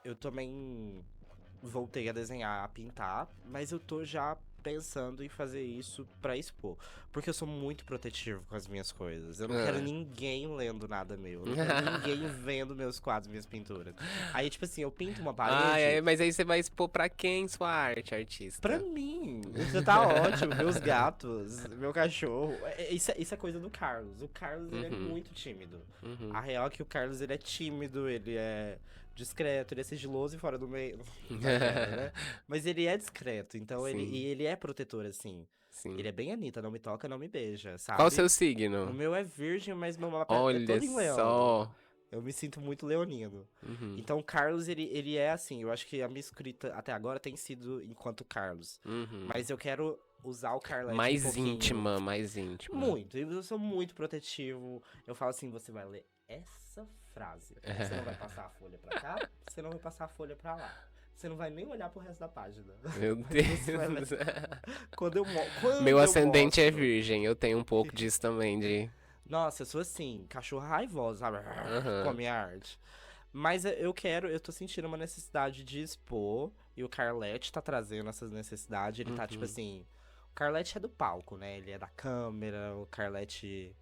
Eu também voltei a desenhar, a pintar, mas eu tô já pensando em fazer isso pra expor. Porque eu sou muito protetivo com as minhas coisas. Eu não quero ninguém lendo nada meu. Eu não quero ninguém vendo meus quadros, minhas pinturas. Aí, tipo assim, eu pinto uma parede. Mas aí você vai expor pra quem sua arte, artista? Pra mim, isso tá ótimo. Meus gatos, meu cachorro. Isso é coisa do Carlos. O Carlos, ele é muito tímido. Uhum. A real é que o Carlos, ele é tímido, ele é discreto, ele é sigiloso e fora do meio. Né? Mas ele é discreto, então ele é protetor, assim. Sim. Ele é bem Anitta, não me toca, não me beija, sabe? Qual o seu O signo? meu é virgem, mas meu mapa é Olha todo em leão. só. Eu me sinto muito leonino. Uhum. Então o Carlos, ele é assim, eu acho que a minha escrita até agora tem sido enquanto Carlos. Uhum. Mas eu quero usar o Carlete Mais um pouquinho. íntima, mais íntima. Muito. Eu sou muito protetivo. Eu falo assim, você vai ler essa frase. Você não vai passar a folha pra cá, você não vai passar a folha pra lá. Você não vai nem olhar pro resto da página. Meu Deus. Quando Meu eu ascendente é mostro- virgem, eu tenho um pouco disso também, de... Nossa, eu sou assim, cachorra raivosa, sabe? Aham. Com a minha arte. Mas eu tô sentindo uma necessidade de expor. E o Carlete tá trazendo essas necessidades. Ele tá tipo assim. O Carlete é do palco, né? Ele é da câmera. O Carlete,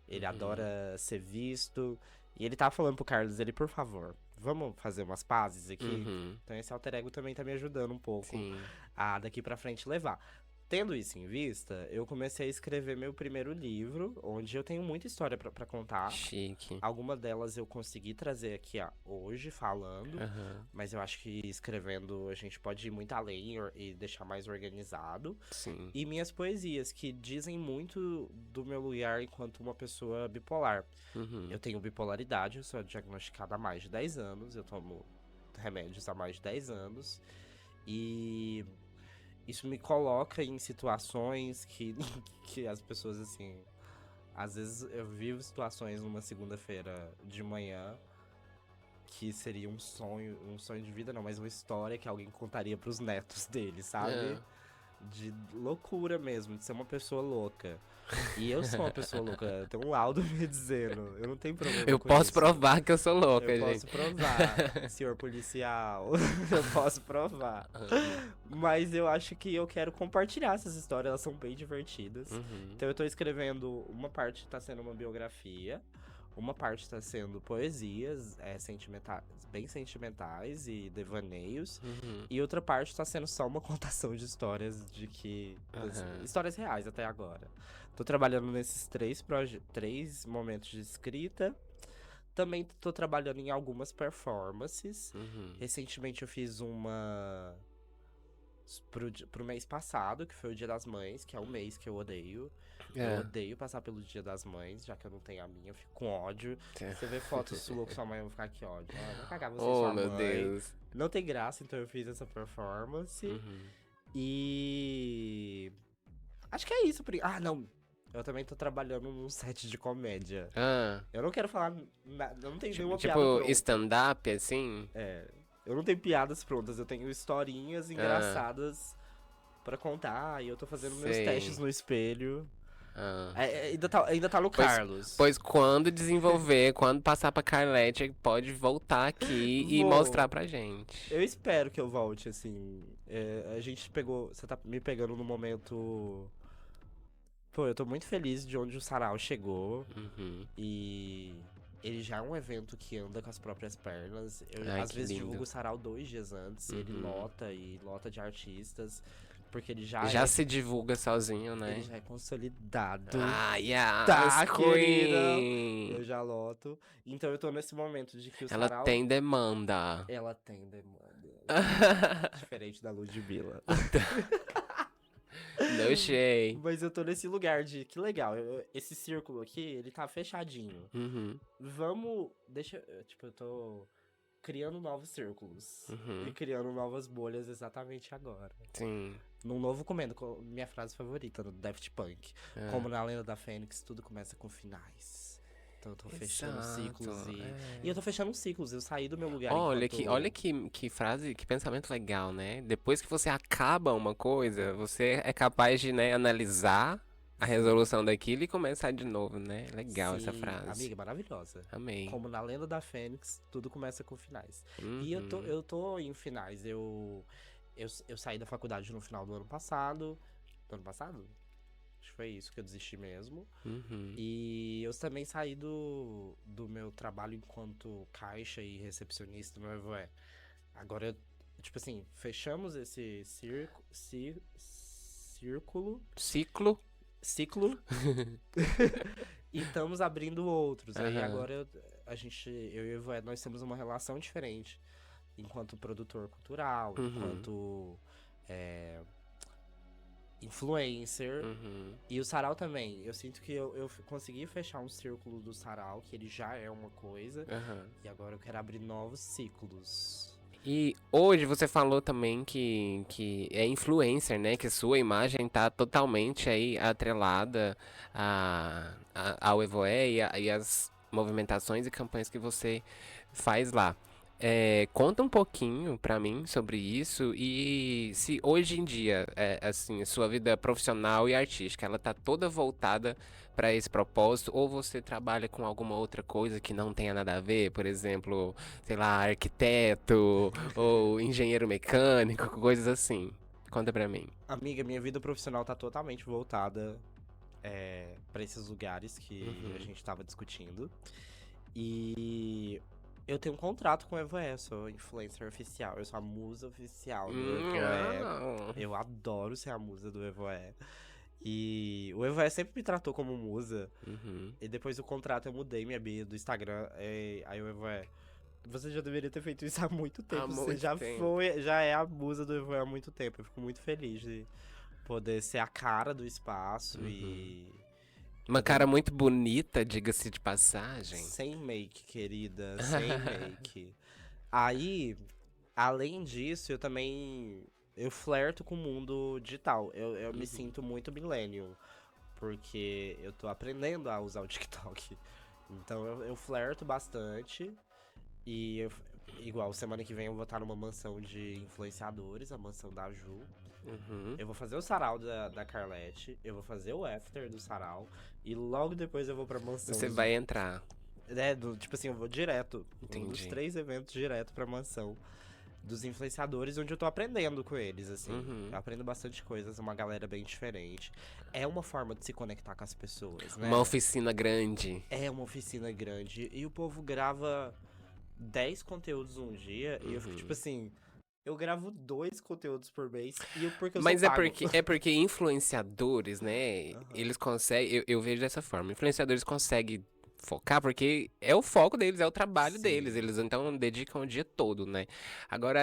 ele adora ser visto. E ele tá falando pro Carlos, ele, por favor, vamos fazer umas pazes aqui? Uhum. Então esse alter ego também tá me ajudando um pouco Sim. a daqui pra frente levar. Tendo isso em vista, eu comecei a escrever meu primeiro livro, onde eu tenho muita história pra contar. Chique. Alguma delas eu consegui trazer aqui hoje, falando, Aham. mas eu acho que escrevendo a gente pode ir muito além e deixar mais organizado. Sim. E minhas poesias, que dizem muito do meu lugar enquanto uma pessoa bipolar. Uhum. Eu tenho bipolaridade, eu sou diagnosticada há mais de 10 anos, eu tomo remédios há mais de 10 anos. E isso me coloca em situações que, que as pessoas, assim. Às vezes eu vivo situações numa segunda-feira de manhã que seria um sonho de vida, não, mas uma história que alguém contaria pros netos dele, sabe? Ah. De loucura mesmo, de ser uma pessoa louca. E eu sou uma pessoa louca, tem um laudo me dizendo, eu não tenho problema Eu com posso isso. provar que eu sou louca, Eu gente. posso provar, senhor policial. Eu posso provar. Aham. Mas eu acho que eu quero compartilhar essas histórias, elas são bem divertidas. Uhum. Então eu tô escrevendo, uma parte tá sendo uma biografia, uma parte tá sendo poesias bem sentimentais e devaneios, Uhum. e outra parte tá sendo só uma contação de histórias Aham. histórias reais até agora. Tô trabalhando nesses três momentos de escrita. Também tô trabalhando em algumas performances. Uhum. Recentemente eu fiz uma pro mês passado, que foi o Dia das Mães, que é um mês que eu odeio. Eu É. odeio passar pelo Dia das Mães, já que eu não tenho a minha, eu fico com ódio. É. Você vê foto sua com sua mãe, eu vou ficar que ódio. Ah, vou cagar você e Oh, sua meu mãe. Deus. Não tem graça, então eu fiz essa performance. Uhum. E. Acho que é isso. Ah, não. Eu também tô trabalhando num set de comédia. Ah, Eu não quero falar. Eu não tenho nenhuma piada tipo, pronta. stand-up, assim? É. Eu não tenho piadas prontas, eu tenho historinhas engraçadas pra contar. E eu tô fazendo meus Sei. testes no espelho. Ah. Ainda tá no Pois- Carlos. Pois quando desenvolver, quando passar pra Carlete, pode voltar aqui e Vou. mostrar pra gente. Eu espero que eu volte, assim. A gente pegou. Você tá me pegando no momento. Pô, eu tô muito feliz de onde o Sarau chegou. Uhum. E ele já é um evento que anda com as próprias pernas. Eu, Ai, às que vezes, lindo. divulgo o Sarau 2 dias antes. Ele Uhum. lota e lota de artistas. Porque ele Já se divulga sozinho, né? ele já é consolidado. Ah, yes, Tá, querida. Queen! Eu já loto. Então eu tô nesse momento de que o Ela Sarau. tem demanda. Ela tem demanda. Diferente da Ludmilla. No shade. Mas eu tô nesse lugar de que legal. Esse círculo aqui, ele tá fechadinho. Uhum, Vamos. Tipo, eu tô criando novos círculos. uhum. E criando novas bolhas exatamente agora. Sim. Num novo comendo, minha frase favorita do Daft Punk. É. Como na Lenda da Fênix, tudo começa com finais. Então eu tô fechando Exato, ciclos e. é. E eu tô fechando ciclos, eu saí do meu lugar Olha enquanto... olha que frase, que pensamento legal, né? Depois que você acaba uma coisa, você é capaz de, né, analisar a resolução daquilo e começar de novo, né? Legal essa Sim, frase. amiga, maravilhosa. Amei. Como na Lenda da Fênix, tudo começa com finais. E Uhum, eu tô em finais. Eu saí da faculdade no final do ano passado. Do ano passado? Acho que foi isso que eu desisti mesmo. uhum. E eu também saí do meu trabalho enquanto caixa e recepcionista no Evoé. Agora, tipo assim, fechamos esse Ciclo. ciclo e estamos abrindo outros. Aí Aham. agora eu e o Evoé, nós temos uma relação diferente. Enquanto produtor cultural, Uhum. enquanto influencer. Uhum. E o Sarau também. Eu sinto que eu consegui fechar um círculo do Sarau, que ele já é uma coisa. Aham. E agora eu quero abrir novos ciclos. E hoje você falou também que é influencer, né? Que sua imagem tá totalmente aí atrelada ao Evoé e as movimentações e campanhas que você faz lá. Conta um pouquinho pra mim sobre isso e se hoje em dia, assim, sua vida profissional e artística, ela tá toda voltada pra esse propósito ou você trabalha com alguma outra coisa que não tenha nada a ver, por exemplo, sei lá, arquiteto ou engenheiro mecânico, coisas assim. Conta pra mim. Amiga, minha vida profissional tá totalmente voltada pra esses lugares que Uhum. a gente tava discutindo. E Eu tenho um contrato com o Evoé, sou influencer oficial. Eu sou a musa oficial do Evoé. Ah, Eu adoro ser a musa do Evoé. E o Evoé sempre me tratou como musa. uhum. E depois do contrato eu mudei minha bio do Instagram. Aí o Evoé, você já deveria ter feito isso há muito Há tempo. Você muito já tempo. foi, já é a musa do Evoé há muito tempo. Eu fico muito feliz de poder ser a cara do espaço Uhum. e Uma poder. cara muito bonita, diga-se de passagem. Sem make, querida, sem make. Aí, além disso, eu também. Eu flerto com o mundo digital. Eu me Uhum. sinto muito millennial. Porque eu tô aprendendo a usar o TikTok. Então eu flerto bastante. E igual, semana que vem eu vou estar numa mansão de influenciadores, a mansão da Ju. Uhum. Eu vou fazer o sarau da Carlette. Eu vou fazer o after do sarau. E logo depois eu vou pra mansão Você dos. vai entrar, Tipo assim, eu vou direto. Um dos entendi. 3 eventos direto pra mansão dos influenciadores, onde eu tô aprendendo com eles, assim. Eu Uhum. aprendo bastante coisas, uma galera bem diferente. É uma forma de se conectar com as pessoas, Uma né? oficina grande. É uma oficina grande e o povo grava 10 conteúdos um dia e eu fico tipo Uhum. assim, eu gravo 2 conteúdos por mês porque eu sou Mas é pago. porque influenciadores, né? Aham. Eles conseguem. Eu vejo dessa forma. Influenciadores conseguem focar porque é o foco deles, é o trabalho deles. Sim. Eles então dedicam o dia todo, né? Agora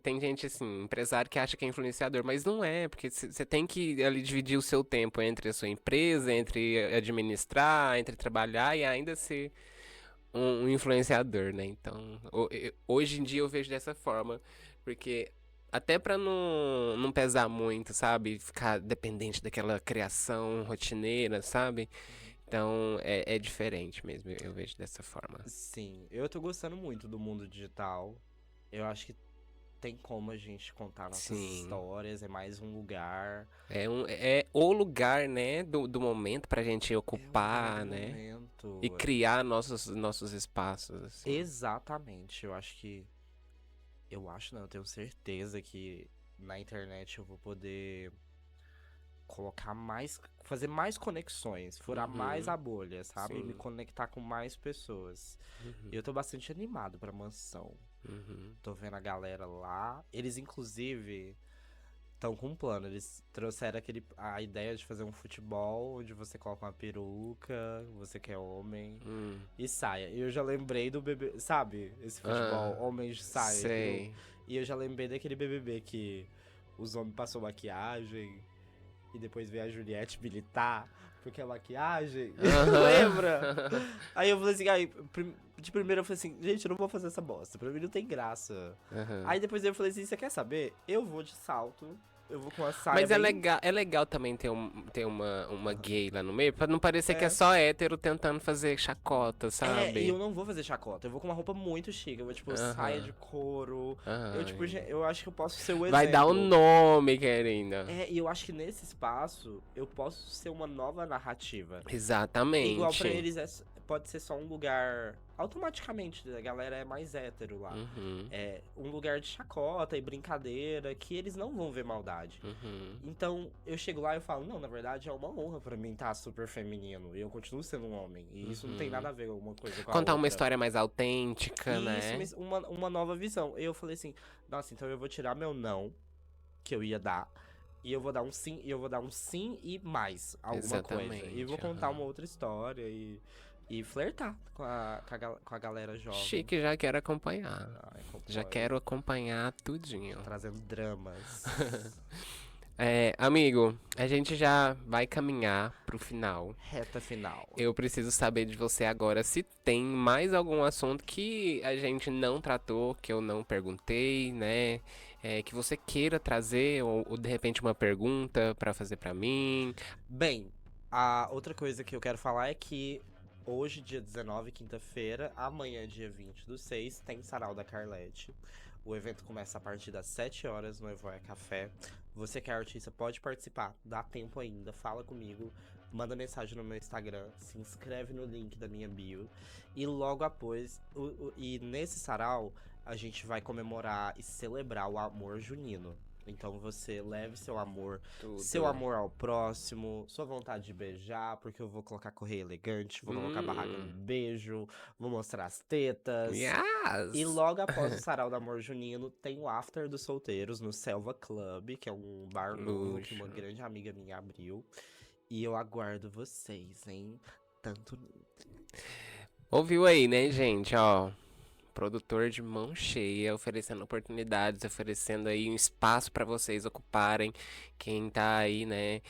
tem gente assim, empresário que acha que é influenciador, mas não é, porque você tem que ali dividir o seu tempo entre a sua empresa, entre administrar, entre trabalhar e ainda ser um influenciador, né? Então, hoje em dia eu vejo dessa forma, porque até pra não pesar muito, sabe? Ficar dependente daquela criação rotineira, sabe? Então, é diferente mesmo, eu vejo dessa forma. Sim, eu tô gostando muito do mundo digital. Eu acho que tem como a gente contar nossas Sim. histórias, é mais um lugar. É o lugar, né, do momento pra gente É o lugar do ocupar, né? E momento. criar nossos espaços, assim. Exatamente. Eu acho, não, eu tenho certeza que na internet eu vou poder colocar mais, fazer mais conexões, furar mais Uhum, a bolha, sabe? Me sim. conectar com mais pessoas. E Uhum, eu tô bastante animado pra mansão. uhum. Tô vendo a galera lá. Eles, inclusive, estão com um plano. Eles trouxeram a ideia de fazer um futebol onde você coloca uma peruca, você que é homem, Hum. e saia. E eu já lembrei do bebê. Sabe? Esse Ah, futebol, homens de saia. sei. E eu já lembrei daquele BBB que os homens passou maquiagem e depois veio a Juliette militar porque é maquiagem. Lembra? Aham. Aí eu falei assim, de primeiro eu falei assim, gente, eu não vou fazer essa bosta, pra mim não tem graça. Aham. Aí depois eu falei assim, você quer saber? Eu vou de salto, eu vou com uma saia Mas bem. é legal também ter uma gay lá no meio, pra não parecer que é É. só hétero tentando fazer chacota, E eu sabe? não vou fazer chacota, eu vou com uma roupa muito chique, eu vou, tipo, saia de Aham. couro. Eu, tipo, Ai. eu acho que eu posso ser o Vai dar o exemplo. nome, querida. E eu acho que nesse espaço eu posso ser uma nova narrativa. Igual pra Exatamente. eles pode ser só um lugar. Automaticamente, a galera é mais hétero lá. Uhum. É um lugar de chacota e brincadeira que eles não vão ver maldade. Uhum. Então eu chego lá e eu falo, não, na verdade é uma honra pra mim estar super feminino. E eu continuo sendo um homem. E isso não tem nada Uhum. a ver uma coisa com a Contar uma outra. história mais autêntica, E isso, né? uma nova visão. E eu falei assim, nossa, então eu vou tirar meu não, que eu ia dar. E eu vou dar um sim, e eu vou dar um sim e mais alguma coisa. E vou Exatamente. contar Aham. uma outra história e flertar com a galera jovem. Chique, já quero acompanhar. Ai, Já acompanhe. quero acompanhar tudinho. Trazendo dramas. Amigo, a gente já vai caminhar pro final. Reta final. Eu preciso saber de você agora se tem mais algum assunto que a gente não tratou, que eu não perguntei, né? Que você queira trazer, ou de repente uma pergunta pra fazer pra mim. Bem, a outra coisa que eu quero falar é que hoje, dia 19, quinta-feira, amanhã, dia 20 do 6, tem Sarau da Carlete. O evento começa a partir das 7 horas no Evoia Café. Você que é artista pode participar, dá tempo ainda, fala comigo, manda mensagem no meu Instagram, se inscreve no link da minha bio. E logo após, e nesse sarau, a gente vai comemorar e celebrar o amor junino. Então você leve seu Tudo. amor ao próximo, sua vontade de beijar, porque eu vou colocar correio elegante, vou colocar barraca no Hum. beijo, vou mostrar as tetas. E Yes! logo após o Sarau do Amor Junino, tem o After dos Solteiros no Selva Club, que é um bar novo que uma Luxo. grande amiga minha abriu. E eu aguardo vocês, hein? Tanto. Ouviu aí, né, gente? Ó, produtor de mão cheia, oferecendo oportunidades, oferecendo aí um espaço para vocês ocuparem. Quem tá aí, né,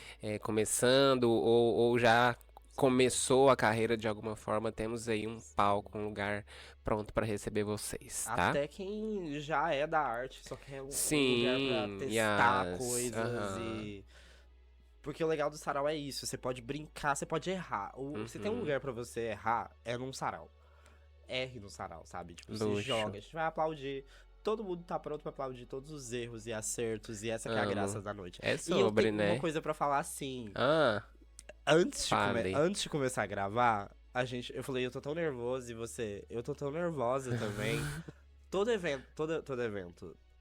começando ou já começou a carreira de alguma forma, temos aí um palco, um lugar pronto para receber vocês, tá? Até quem já é da arte, só quer um lugar pra Sim, testar yes, coisas aham, e. Porque o legal do sarau é isso, você pode brincar, você pode errar. Se tem um uhum, lugar pra você errar, é num sarau. Erre no sarau, sabe? Tipo, se luxo, joga, a gente vai aplaudir. Todo mundo tá pronto pra aplaudir todos os erros e acertos, e essa que é a graça amo. da noite. É E eu sobre, tenho uma né? coisa pra falar assim, Ah, fale. antes de começar a gravar, eu falei, eu tô tão nervoso, e você, eu tô tão nervosa também.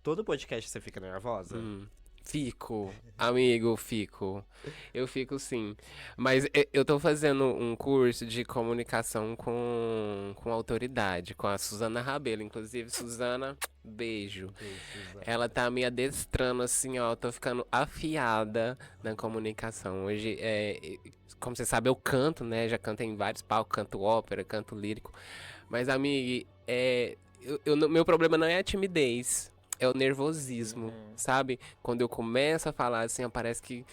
Todo podcast você fica nervosa? Fico, amigo, fico. Eu fico sim. Mas eu tô fazendo um curso de comunicação com autoridade, com a Suzana Rabelo. Inclusive, Suzana, beijo. Beijo, Suzana. Ela tá me adestrando assim, ó. Tô ficando afiada na comunicação. Hoje, como você sabe, eu canto, né? Já cantei em vários palcos, canto ópera, canto lírico. Mas, amiga, meu problema não é a timidez, é o nervosismo, Uhum. sabe? Quando eu começo a falar assim, ó, parece que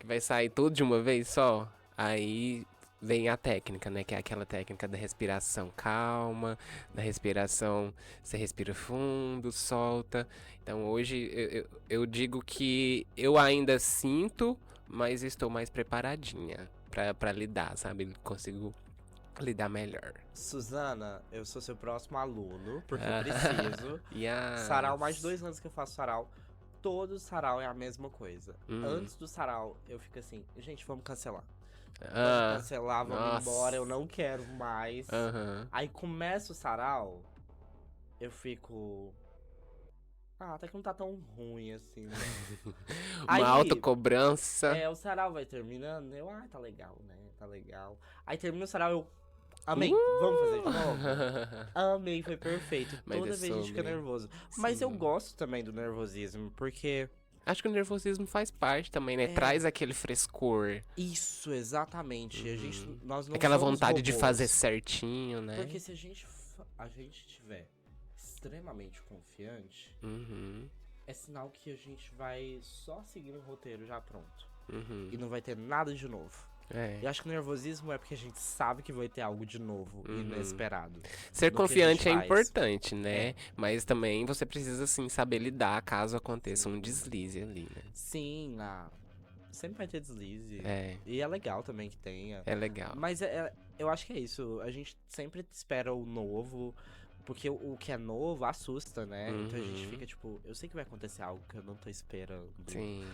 vai sair tudo de uma vez só. Aí vem a técnica, né? Que é aquela técnica da respiração calma, da respiração, você respira fundo, solta. Então hoje eu digo que eu ainda sinto, mas estou mais preparadinha pra lidar, sabe? Consigo lidar melhor. Suzana, eu sou seu próximo aluno, porque eu Ah, preciso. Sarau, mais de yes. 2 anos que eu faço sarau. Todo sarau é a mesma coisa. Hum. Antes do sarau, eu fico assim, gente, vamos cancelar. Vamos Ah, cancelar, vamos embora, eu nossa. não quero mais. Aham. Aí começa o sarau, eu fico. Ah, até que não tá tão ruim assim, né? Uma Aí, autocobrança. o sarau vai terminando, eu, tá legal, né? Tá legal. Aí termina o sarau, eu. Uh! Amei, vamos fazer de novo? Amei, foi perfeito. Mas é Toda vez a gente fica sobre. nervoso. Mas eu Sim. gosto também do nervosismo, porque Acho que o nervosismo faz parte também, né? é Traz aquele frescor. isso, exatamente. Uhum. Nós não Aquela somos vontade de fazer robôs. certinho, né? Porque se a gente tiver extremamente confiante, Uhum. é sinal que a gente vai só seguir um roteiro já pronto. E Uhum. não vai ter nada de novo. É. E acho que o nervosismo é porque a gente sabe que vai ter algo de novo, Uhum. inesperado, Ser no que a gente confiante é faz. importante, né? É. Mas também você precisa, assim, saber lidar caso aconteça um Sim. deslize ali, né? Sim, sempre vai ter deslize. É, E é legal também que tenha. é legal. Mas eu acho que é isso. A gente sempre espera o novo, porque o que é novo assusta, né? Então a gente Uhum. fica tipo, eu sei que vai acontecer algo que eu não tô esperando. Sim.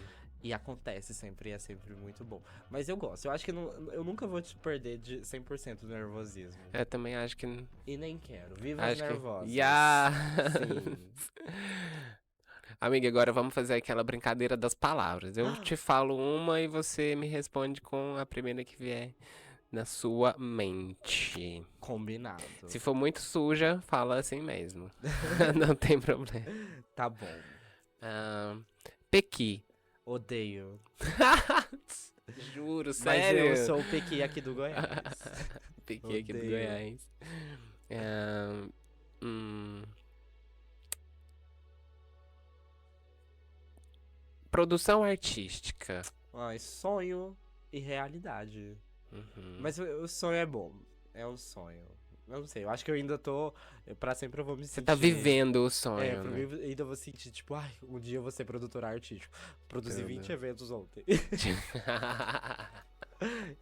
E acontece sempre, e é sempre muito bom. Mas eu gosto. Eu acho que eu nunca vou te perder de 100% do nervosismo. Eu também acho que. E nem quero. Viva as Acho que. nervosas. Yeah! Sim. Amiga, agora vamos fazer aquela brincadeira das palavras. Eu te falo uma e você me responde com a primeira que vier na sua mente. Combinado. Se for muito suja, fala assim mesmo. Não tem problema. Tá bom. Ah, Pequi. Odeio. Juro, Mas sério. eu sou o Pequi aqui do Goiás. Pequi aqui do Odeio. Goiás. Ah, hum, Produção artística. Ai, sonho e realidade. Uhum. Mas o sonho é bom. É um sonho. Eu não sei, eu acho que eu ainda tô. Pra sempre eu vou me Você sentir. tá vivendo o sonho, Pra né? mim ainda vou sentir, tipo, um dia eu vou ser produtor artístico. Produzi Tudo. 20 eventos ontem.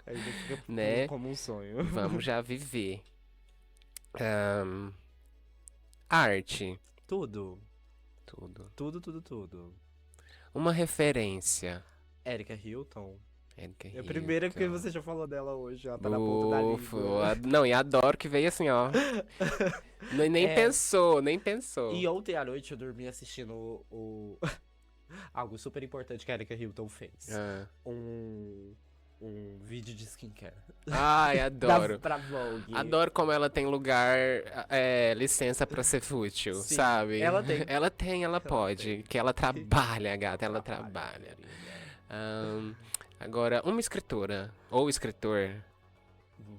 Ainda fica Né? como um sonho. Vamos já viver. Ahn, Arte. Tudo. Tudo. Tudo, tudo, tudo. Uma referência. Erika Hilton. Edgar É a primeira porque Hilton. você já falou dela hoje, ela tá na ponta da Bufo. língua. Não, e adoro que veio assim, ó. Nem É. pensou, nem pensou. E ontem à noite eu dormi assistindo Algo super importante que a Erika Hilton fez. Ah. Um, um vídeo de skincare. Ai, adoro. Pra Vogue. Adoro como ela tem lugar, licença pra ser fútil, Sim, sabe? ela tem. Ela tem, ela Ela pode. tem. Que ela trabalha, gata, ela Trabalho, trabalha. querida. Ahn, agora, uma escritora ou escritor. Hum,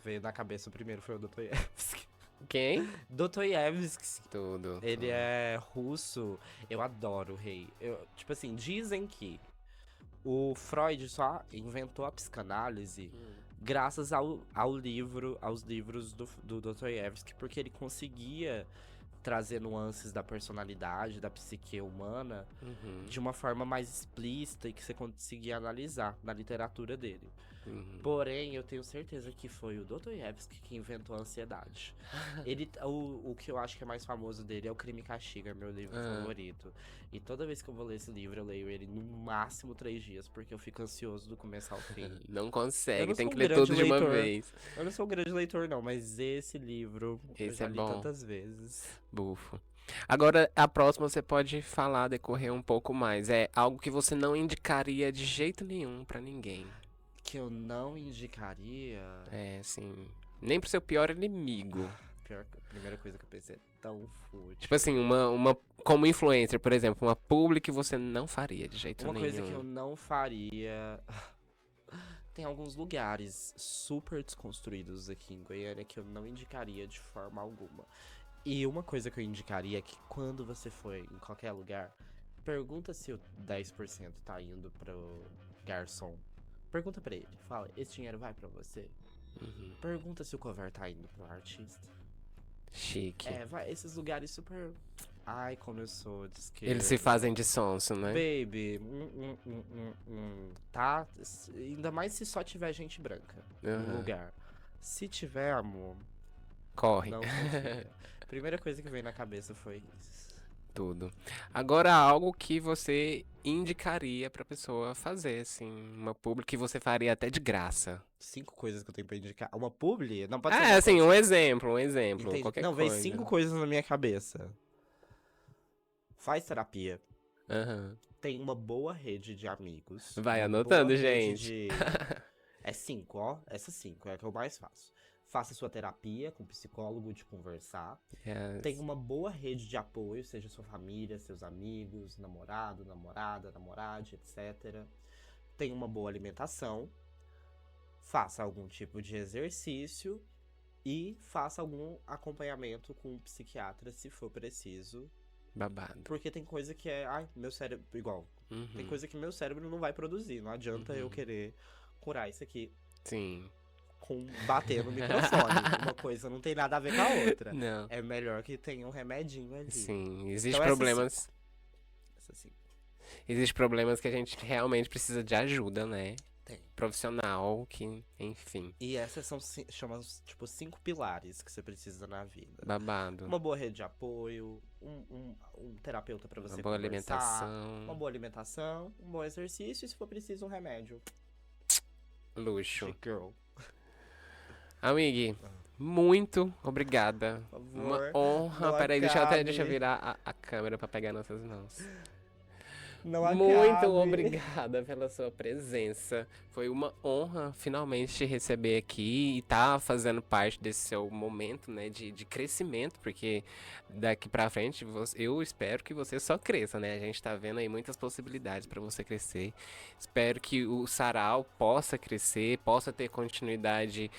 Veio na cabeça o primeiro foi o Dostoiévski. Quem? Dostoiévski. Tudo. Ele é russo. Eu adoro o rei. Tipo assim, dizem que o Freud só inventou a psicanálise graças aos livros do Dostoiévski, porque ele conseguia trazer nuances da personalidade, da psique humana, Uhum, de uma forma mais explícita e que você conseguia analisar na literatura dele. uhum. Porém, eu tenho certeza que foi o Dostoiévski que inventou a ansiedade. O que eu acho que é mais famoso dele é o Crime e Castigo, é meu livro favorito. E toda vez que eu vou ler esse livro, eu leio ele no máximo 3 dias, porque eu fico ansioso do começo ao fim. Não Eu consegue, não tem sou que um ler grande tudo de uma leitor. vez. Eu não sou um grande leitor, não, mas esse livro eu Esse já é li bom. tantas vezes. Bufo. Agora, a próxima você pode falar, decorrer um pouco mais. É algo que você não indicaria de jeito nenhum pra ninguém. Que eu não indicaria. É, assim, nem pro seu pior inimigo. Pior que a primeira coisa que eu pensei é tão fútil. Tipo assim, uma como influencer, por exemplo, uma publi que você não faria de jeito Uma nenhum. coisa que eu não faria. Tem alguns lugares super desconstruídos aqui em Goiânia que eu não indicaria de forma alguma. E uma coisa que eu indicaria é que quando você for em qualquer lugar, pergunta se o 10% tá indo pro garçom. Pergunta pra ele, fala, esse dinheiro vai pra você? Uhum. Pergunta se o cover tá indo pro artista. Chique. Vai, esses lugares super. Ai, como eu sou de esquerda. Eles se fazem de sonso, né? Baby, tá? Ainda mais se só tiver gente branca no Aham. lugar. Se tiver, amor, Corre. não confia. Primeira coisa que veio na cabeça foi isso. Tudo. Agora, algo que você indicaria pra pessoa fazer, assim, uma publi que você faria até de graça. 5 coisas que eu tenho pra indicar. Uma publi? Não pode ser É, uma assim, coisa. um exemplo, Entendi. qualquer Não, veio coisa. 5 coisas na minha cabeça. Faz terapia. Aham. Tem uma boa rede de amigos. Vai uma anotando, boa rede gente. É 5, ó. Essas 5 é a que eu mais faço. Faça sua terapia com psicólogo de conversar. Yes. Tem uma boa rede de apoio, seja sua família, seus amigos, namorado, namorada, namorade, etc. Tem uma boa alimentação. Faça algum tipo de exercício. E faça algum acompanhamento com um psiquiatra, se for preciso. Babado. Porque tem coisa que é... Ai, meu cérebro... Igual. Uhum. Tem coisa que meu cérebro não vai produzir. Não adianta eu querer curar isso aqui Sim. com bater no microfone. Uma coisa não tem nada a ver com a outra. Não. É melhor que tenha um remedinho ali. Sim, existem Então, problemas. Essa sim. Existem problemas que a gente realmente precisa de ajuda, né? Tem. Profissional, que, enfim. E essas são, chamam, tipo, 5 pilares que você precisa na vida. Babado. Uma boa rede de apoio, um terapeuta pra você Uma boa conversar, alimentação. uma boa alimentação, um bom exercício e, se for preciso, um remédio. Luxo. Chic girl. Amigue, muito obrigada. Por Uma favor. honra. não Peraí, deixa acabe. eu virar a câmera pra pegar nossas mãos. Não Muito acabe. obrigada pela sua presença. Foi uma honra finalmente te receber aqui e tá fazendo parte desse seu momento, né, de crescimento, porque daqui pra frente eu espero que você só cresça, né? A gente tá vendo aí muitas possibilidades pra você crescer. Espero que o Sarau possa crescer, possa ter continuidade,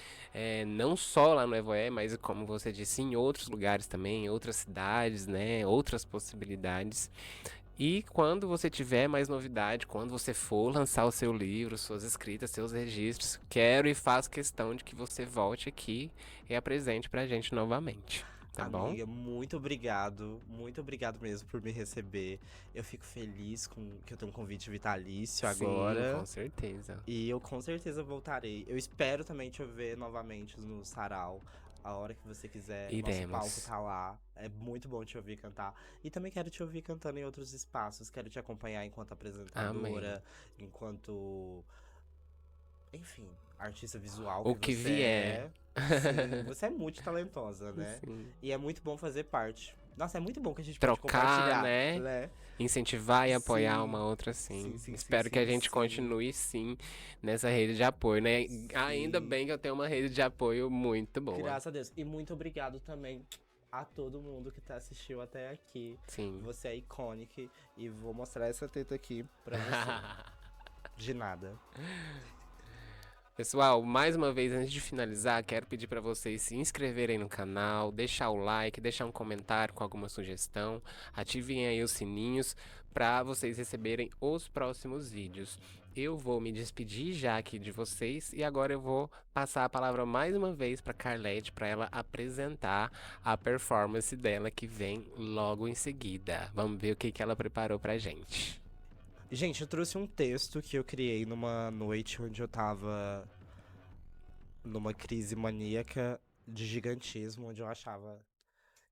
não só lá no Evoé, mas como você disse, em outros lugares também, em outras cidades, né? Outras possibilidades. E quando você tiver mais novidade, quando você for lançar o seu livro, suas escritas, seus registros, quero e faço questão de que você volte aqui e apresente pra gente novamente. Tá bom? Amiga, muito obrigado mesmo por me receber. Eu fico feliz com que eu tenho um convite vitalício Sim, agora. com certeza. E eu com certeza voltarei. Eu espero também te ver novamente no Sarau. A hora que você quiser, Iremos. nosso palco tá lá. É muito bom te ouvir cantar. E também quero te ouvir cantando em outros espaços. Quero te acompanhar enquanto apresentadora, enquanto... Enfim, artista visual O que você vier. é. Sim, você é multitalentosa, né? Sim. E é muito bom fazer parte Nossa, é muito bom que a gente pode trocar, compartilhar, né? né? Incentivar e apoiar Sim, uma outra, sim, sim. sim, sim, Espero que a sim, gente sim. continue, sim, nessa rede de apoio, né? Ainda Sim. bem que eu tenho uma rede de apoio muito boa. Graças a Deus. E muito obrigado também a todo mundo que assistiu até aqui. Sim. Você é icônico e vou mostrar essa teta aqui pra você. De nada. Pessoal, mais uma vez, antes de finalizar, quero pedir para vocês se inscreverem no canal, deixar o like, deixar um comentário com alguma sugestão, ativem aí os sininhos para vocês receberem os próximos vídeos. Eu vou me despedir já aqui de vocês e agora eu vou passar a palavra mais uma vez para Carlete para ela apresentar a performance dela que vem logo em seguida. Vamos ver o que que ela preparou pra gente. Gente, eu trouxe um texto que eu criei numa noite onde eu tava numa crise maníaca de gigantismo, onde eu achava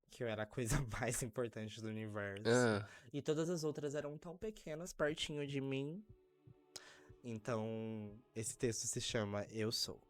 que eu era a coisa mais importante do universo. Ah. E todas as outras eram tão pequenas pertinho de mim. Então, esse texto se chama Eu Sou.